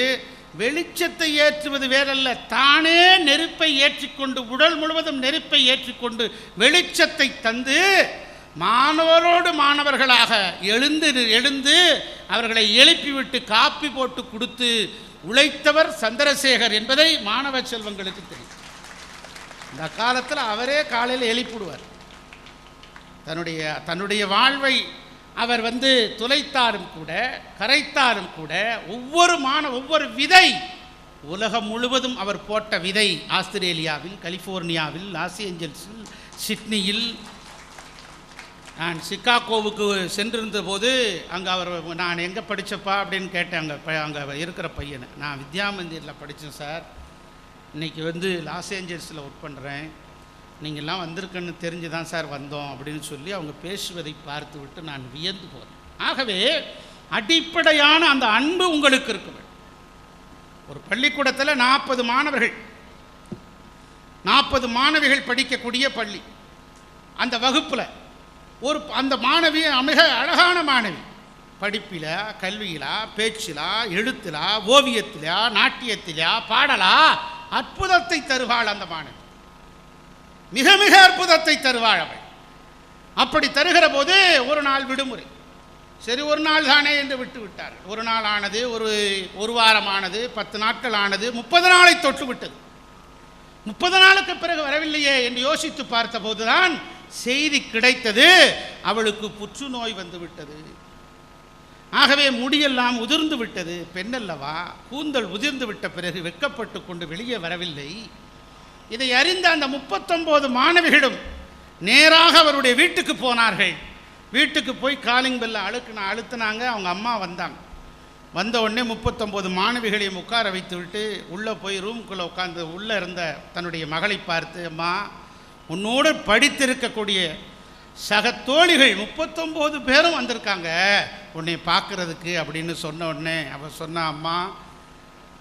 வெளிச்சத்தை ஏற்றுவது வேறல்ல, தானே நெருப்பை ஏற்றிக்கொண்டு உடல் முழுவதும் நெருப்பை ஏற்றிக்கொண்டு வெளிச்சத்தை தந்து மாணவரோடு மாணவர்களாக எழுந்து அவர்களை எழுப்பிவிட்டு காப்பி போட்டு கொடுத்து உழைத்தவர் சந்திரசேகர் என்பதை மாணவ செல்வங்களுக்கு தெரியும். இந்த காலத்தில் அவரே காலையில் எழுப்பிவிடுவார். தன்னுடைய வாழ்வை அவர் வந்து துளைத்தாலும் கூட கரைத்தாலும் கூட ஒவ்வொரு விதை உலகம் முழுவதும் அவர் போட்ட விதை. ஆஸ்திரேலியாவில், கலிஃபோர்னியாவில், லாஸ் ஏஞ்சல்ஸில், சிட்னியில், நான் சிக்காகோவுக்கு சென்றிருந்த போது அங்கே அவர் நான் எங்கே படித்தப்பா அப்படின்னு கேட்டேன். அங்கே இருக்கிற பையனை, நான் வித்யா மந்திரில் படித்தேன் சார், இன்றைக்கி வந்து லாஸ் ஏஞ்சல்ஸில் ஒர்க் பண்ணுறேன், நீங்கள்லாம் வந்திருக்குன்னு தெரிஞ்சு தான் சார் வந்தோம் அப்படின்னு சொல்லி அவங்க பேசுவதை பார்த்து விட்டு நான் வியந்து போகிறேன். ஆகவே அடிப்படையான அந்த அன்பு உங்களுக்கு இருக்க வேண்டும். ஒரு பள்ளிக்கூடத்தில் 40 மாணவர்கள் 40 மாணவிகள் படிக்கக்கூடிய பள்ளி. அந்த வகுப்பில் அந்த மாணவி மிக அழகான மாணவி, படிப்பிலா, கல்வியிலா, பேச்சிலா, எழுத்திலா, ஓவியத்திலா, நாட்டியத்திலா, பாடலா அற்புதத்தை தருவாள் அந்த மாணவி. மிக மிக அற்புதத்தை தருவாள் அவள். அப்படி தருகிற போது ஒரு நாள் விடுமுறை, சரி ஒரு நாள் தானே என்று விட்டு விட்டார்கள். ஒரு நாள் ஆனது, ஒரு வாரம் ஆனது, 10 நாட்கள் ஆனது, 30 நாளை தொட்டு விட்டது. 30 நாளுக்கு பிறகு வரவில்லையே என்று யோசித்து பார்த்த போதுதான் செய்தி கிடைத்தது, அவளுக்கு புற்றுநோய் வந்து விட்டது. ஆகவே முடியெல்லாம் உதிர்ந்து விட்டது. பெண்ணல்லவா, கூந்தல் உதிர்ந்து விட்ட பிறகு வெட்கப்பட்டு கொண்டு வெளியே வரவில்லை. இதை அறிந்த அந்த 39 மாணவிகளும் நேராக அவருடைய வீட்டுக்கு போனார்கள். வீட்டுக்கு போய் காலிங் பெல்ல அழுத்தினாங்க. அவங்க அம்மா வந்தாங்க. வந்த உடனே 39 மாணவிகளையும் உட்கார வைத்து விட்டு உள்ளே போய் ரூமுக்குள்ளே உட்கார்ந்து உள்ளே இருந்த தன்னுடைய மகளை பார்த்து, அம்மா உன்னோடு படித்திருக்கக்கூடிய சக தோழிகள் 39 பேரும் வந்திருக்காங்க உன்னை பார்க்குறதுக்கு அப்படின்னு சொன்ன உடனே அவள் சொன்னா, அம்மா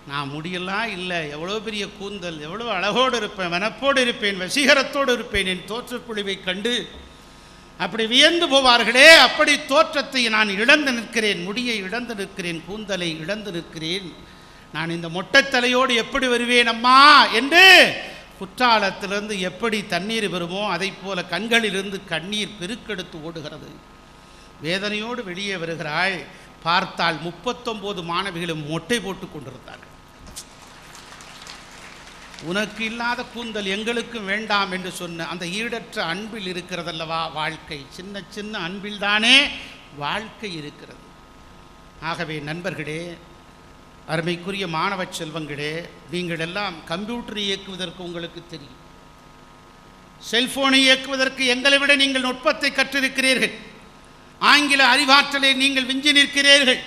நான் முடியெல்லாம் இல்லை, எவ்வளோ பெரிய கூந்தல், எவ்வளோ அழகோடு இருப்பேன், வனப்போடு இருப்பேன், வசீகரத்தோடு இருப்பேன், என் தோற்றக்குழிவை கண்டு அப்படி வியந்து போவார்களே, அப்படி தோற்றத்தை நான் இழந்து நிற்கிறேன், முடியை இழந்து நிற்கிறேன், கூந்தலை இழந்து நிற்கிறேன், நான் இந்த மொட்டைத்தலையோடு எப்படி வருவேன் அம்மா என்று குற்றாலத்திலிருந்து எப்படி தண்ணீர் வருமோ அதை போல கண்களிலிருந்து கண்ணீர் பெருக்கெடுத்து ஓடுகிறது. வேதனையோடு வெளியே வருகிறாள். பார்த்தால் 39 மாணவிகளும் மொட்டை போட்டு கொண்டிருந்தார்கள். உனக்கு இல்லாத கூந்தல் எங்களுக்கும் வேண்டாம் என்று சொன்ன அந்த ஈடற்ற அன்பில் இருக்கிறதல்லவா வாழ்க்கை. சின்ன சின்ன அன்பில்தானே வாழ்க்கை இருக்கிறது. ஆகவே நண்பர்களே, அருமைக்குரிய மாணவ செல்வங்களே, நீங்கள் எல்லாம் கம்ப்யூட்டர் இயக்குவதற்கு உங்களுக்கு தெரியும், செல்போனை இயக்குவதற்கு எங்களை விட நீங்கள் நுட்பத்தை கற்றிருக்கிறீர்கள், ஆங்கில அறிவாற்றலை நீங்கள் விஞ்சி நிற்கிறீர்கள்,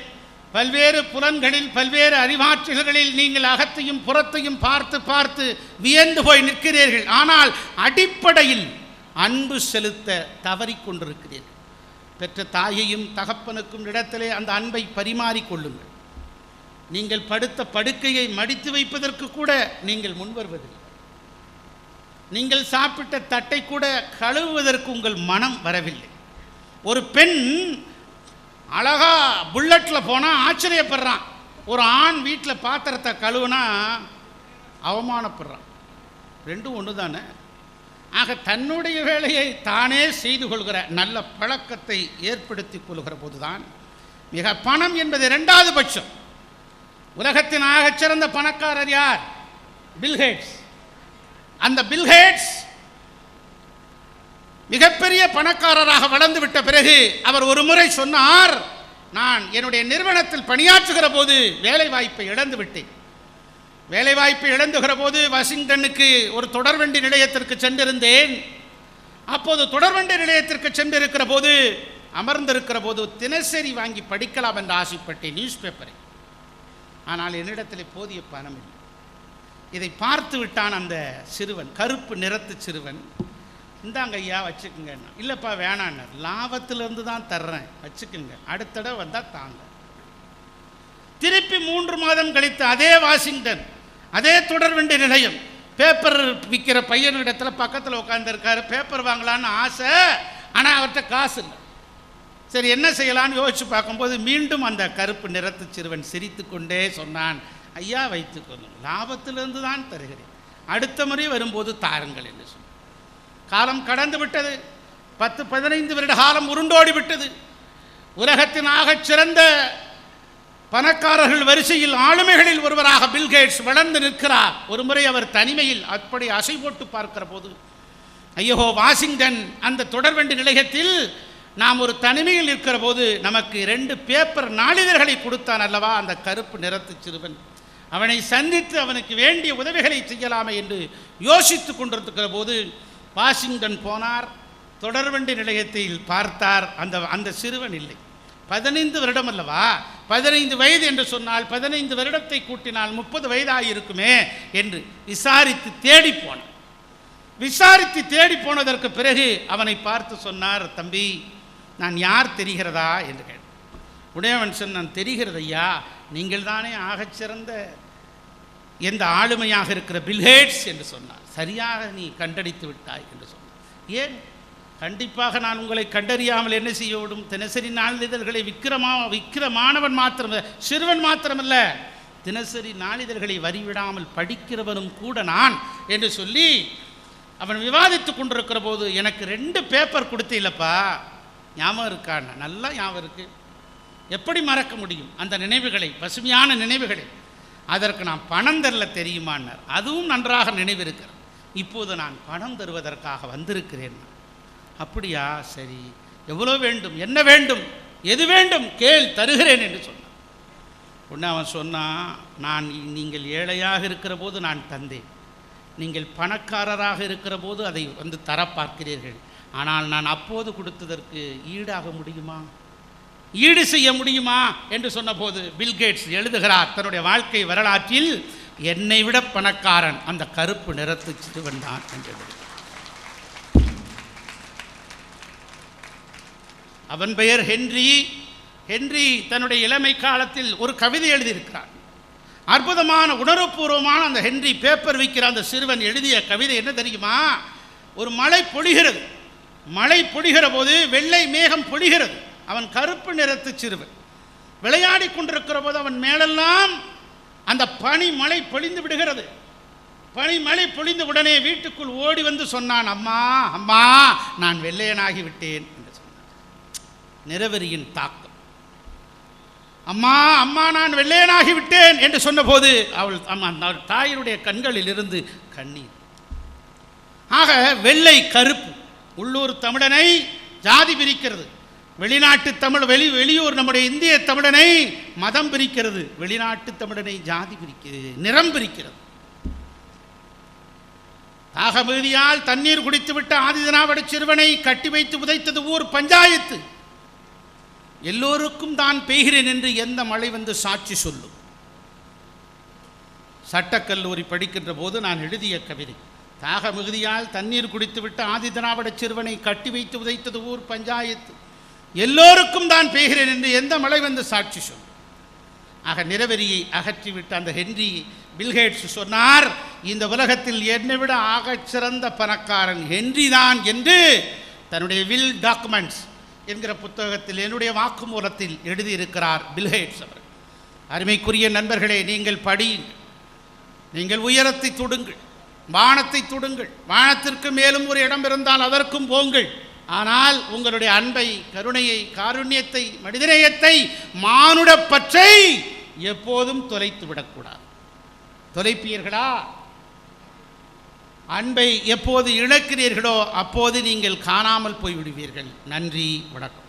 பல்வேறு புலன்களில் பல்வேறு அறிவாற்றல்களில் நீங்கள் அகத்தையும் புறத்தையும் பார்த்து பார்த்து வியந்து போய் நிற்கிறீர்கள். ஆனால் அடிப்படையில் அன்பு செலுத்த தவறிக்கொண்டிருக்கிறீர்கள். பெற்ற தாயையும் தகப்பனுக்கும் இடத்திலே அந்த அன்பை பரிமாறிக்கொள்ளுங்கள். நீங்கள் படுத்த படுக்கையை மடித்து வைப்பதற்கு கூட நீங்கள் முன்வருவதில்லை. நீங்கள் சாப்பிட்ட தட்டை கூட கழுவுவதற்கு உங்கள் மனம் வரவில்லை. ஒரு பெண் அழகா புல்லட்டில் போனால் ஆச்சரியப்படுறான், ஒரு ஆண் வீட்டில் பாத்திரத்தை கழுவுனா அவமானப்படுறான். ரெண்டும் ஒன்று தானே. ஆக தன்னுடைய வேலையை தானே செய்து கொள்கிற நல்ல பழக்கத்தை ஏற்படுத்தி கொள்கிற போதுதான் மிக பணம் என்பது இரண்டாவது பட்சம். உலகத்தின் ஆகச்சிறந்த பணக்காரர் யார்? பில்கேட்ஸ். அந்த பில்கேட்ஸ் மிகப்பெரிய பணக்காரராக வளர்ந்து விட்ட பிறகு அவர் ஒரு முறை சொன்னார், நான் என்னுடைய நிறுவனத்தில் பணியாற்றுகிற போது வேலை வாய்ப்பை இழந்து விட்டேன். வேலை வாய்ப்பை இழந்துகிற போது வாஷிங்டனுக்கு ஒரு தொடர்வண்டி நிலையத்திற்கு சென்றிருந்தேன். அப்போது தொடர்வண்டி நிலையத்திற்கு சென்றிருக்கிற போது அமர்ந்திருக்கிற போது தினசரி வாங்கி படிக்கலாம் என்று ஆசைப்பட்டேன், நியூஸ் பேப்பரை. ஆனால் என்னிடத்தில் போதிய பணம் இல்லை. இதை பார்த்து விட்டான் அந்த சிறுவன், கருப்பு நிறத்து சிறுவன். இந்தாங்க ஐயா வச்சுக்குங்க. இல்லைப்பா வேணான்னார். லாபத்திலிருந்து தான் தர்றேன், வச்சுக்குங்க, அடுத்த தடவை வந்தால் தாங்க. திருப்பி 3 மாதம் கழித்து அதே வாஷிங்டன், அதே தொடர்வண்டி நிலையம், பேப்பர் விற்கிற பையனிடத்தில் பக்கத்தில் உட்காந்துருக்காரு. பேப்பர் வாங்கலான்னு ஆசை, ஆனால் அவர்கிட்ட காசு இல்லை. சரி என்ன செய்யலான்னு யோசிச்சு பார்க்கும்போது மீண்டும் அந்த கருப்பு நிறத்து சிறுவன் சிரித்து கொண்டே சொன்னான், ஐயா வைத்துக்கொள்ளும், லாபத்திலிருந்து தான் தருகிறேன், அடுத்த முறை வரும்போது தாருங்கள் என்று சொன்னார். காலம் கடந்து விட்டது. 10-15 வருட காலம் உருண்டோடி விட்டது. உலகத்தின் ஆகச் சிறந்த பணக்காரர்கள் வரிசையில் ஆளுமைகளில் ஒருவராக பில்கேட்ஸ் வளர்ந்து நிற்கிறார். ஒரு முறை அவர் தனிமையில் அப்படி அசை போட்டு பார்க்கிற போது, ஐயோ வாஷிங்டன் அந்த தொடர்வண்டி நிலையத்தில் நாம் ஒரு தனிமையில் இருக்கிற போது நமக்கு 2 பேப்பர் நாளிதழ்களை கொடுத்தான் அல்லவா அந்த கருப்பு நிறத்து சிறுவன். அவனை சந்தித்து அவனுக்கு வேண்டிய உதவிகளை செய்யலாமே என்று யோசித்து கொண்டிருக்கிற போது வாஷிங்டன் போனார். தொடர்வண்டி நிலையத்தில் பார்த்தார், அந்த சிறுவன் இல்லை. 15 வருடம் அல்லவா, 15 வயது என்று சொன்னால் 15 வருடத்தை கூட்டினால் 30 வயதாகிருக்குமே என்று விசாரித்து தேடி போனார். விசாரித்து தேடி போனதற்கு பிறகு அவனை பார்த்து சொன்னார், தம்பி நான் யார் தெரிகிறதா என்று கேட்டார். உடையவன் சொன்னான், தெரிகிறது ஐயா, நீங்கள் தானே ஆகச்சிறந்த எந்த ஆளுமையாக இருக்கிற பில்கேட்ஸ் என்று சொன்னார். சரியாக நீ கண்டடித்து விட்டாய் என்று சொன்னார். ஏன்? கண்டிப்பாக நான் உங்களை கண்டறியாமல் என்ன செய்யவிடும்? தினசரி நாளிதழ்களை விற்கிற மாணவன் மாத்திரமல்ல, சிறுவன் மாத்திரமல்ல, தினசரி நாளிதழ்களை வரிவிடாமல் படிக்கிறவனும் கூட நான் என்று சொல்லி அவன் விவாதித்து கொண்டிருக்கிற போது, எனக்கு 2 பேப்பர் கொடுத்தீங்களப்பா, ஞாபகம் இருக்கான்? நல்லா ஞாபகம் இருக்கு. எப்படி மறக்க முடியும் அந்த நினைவுகளை, பசுமையான நினைவுகளை? அதற்கு நான் பணம் தரல தெரியுமான்னார். அதுவும் நன்றாக நினைவிருக்கிறது. இப்போது நான் பணம் தருவதற்காக வந்திருக்கிறேன். அப்படியா, சரி, எவ்வளோ வேண்டும், என்ன வேண்டும், எது வேண்டும் கேள், தருகிறேன் என்று சொன்னான். உடனே அவன் சொன்னான், நீங்கள் ஏழையாக இருக்கிற போது நான் தந்தேன், நீங்கள் பணக்காரராக இருக்கிற போது அதை வந்து தர பார்க்கிறீர்கள், ஆனால் நான் அப்போது கொடுத்ததற்கு ஈடாக முடியுமா, ஈடு செய்ய முடியுமா என்று சொன்னபோது பில்கேட்ஸ் எழுதுகிறார் தன்னுடைய வாழ்க்கை வரலாற்றில், என்னை விட பணக்காரன் அந்த கருப்பு நிறத்து சிறுவன் தான் என்று. அவன் பெயர் ஹென்றி. ஹென்றி தன்னுடைய இளமை காலத்தில் ஒரு கவிதை எழுதியிருக்கிறார். அற்புதமான உணர்வுபூர்வமான அந்த ஹென்றி பேப்பர் விற்கிற அந்த சிறுவன் எழுதிய கவிதை என்ன தெரியுமா? ஒரு மழை பொழிகிறது. மழை பொழிகிற போது வெள்ளை மேகம் பொழிகிறது. அவன் கருப்பு நிறத்து சிறுவன் விளையாடி கொண்டிருக்கிற போது அவன் மேலெல்லாம் அந்த பனி மழை பொழிந்து விடுகிறது. பனி மழை பொழிந்த உடனே வீட்டுக்குள் ஓடி வந்து சொன்னான், அம்மா அம்மா நான் வெள்ளையனாகி விட்டேன் என்று சொன்னான். நிறவெறியின் தாக்கம். அம்மா அம்மா நான் வெள்ளையனாகி விட்டேன் என்று சொன்னபோது அவள் தாயினுடைய கண்களில் இருந்து கண்ணீர். ஆக வெள்ளை கருப்பு உள்ளூர் தமிழனை ஜாதி பிரிக்கிறது. வெளிநாட்டு தமிழ் வெளியூர் நம்முடைய இந்திய தமிழனை மதம் பிரிக்கிறது, வெளிநாட்டு தமிழனை ஜாதி பிரிக்கிறது, நிறம் பிரிக்கிறது. தாகமிகுதியால் தண்ணீர் குடித்துவிட்ட ஆதிதிராவிட சிறுவனை கட்டி வைத்து உதைத்தது ஊர் பஞ்சாயத்து. எல்லோருக்கும் தான் பெய்கிறேன் என்று எந்த மழை வந்து சாட்சி சொல்லும்? சட்டக்கல்லூரி படிக்கின்ற போது நான் எழுதிய கவிதை. தாக மிகுதியால் தண்ணீர் குடித்துவிட்டு ஆதிதிராவிட சிறுவனை கட்டி வைத்து உதைத்தது ஊர் பஞ்சாயத்து. எல்லோருக்கும் தான் பெய்கிறேன் என்று எந்த மழை வந்து சாட்சி சொல்லும்? ஆக நிறவெறியை அகற்றிவிட்டு அந்த ஹென்றி பில்கேட்ஸ் சொன்னார், இந்த உலகத்தில் என்னை விட ஆகச்சிறந்த பணக்காரன் ஹென்றி தான் என்று தன்னுடைய வில் டாக்குமெண்ட்ஸ் என்கிற புத்தகத்தில் என்னுடைய வாக்குமூலத்தில் எழுதியிருக்கிறார் பில்கேட்ஸ் அவர். அருமைக்குரிய நண்பர்களே, நீங்கள் படியுங்கள், நீங்கள் உயரத்தை தொடுங்கள், வானத்தை தொடுங்கள், வானத்திற்கு மேலும் ஒரு இடம் இருந்தால் அதற்கும் போங்கள். ஆனால் உங்களுடைய அன்பை, கருணையை, காருண்யத்தை, மனிதநேயத்தை, மானுட பற்றை எப்போதும் தொலைத்து விடக்கூடாது. தொலைப்பீர்களா? அன்பை எப்போது இழக்கிறீர்களோ அப்போது நீங்கள் காணாமல் போய்விடுவீர்கள். நன்றி, வணக்கம்.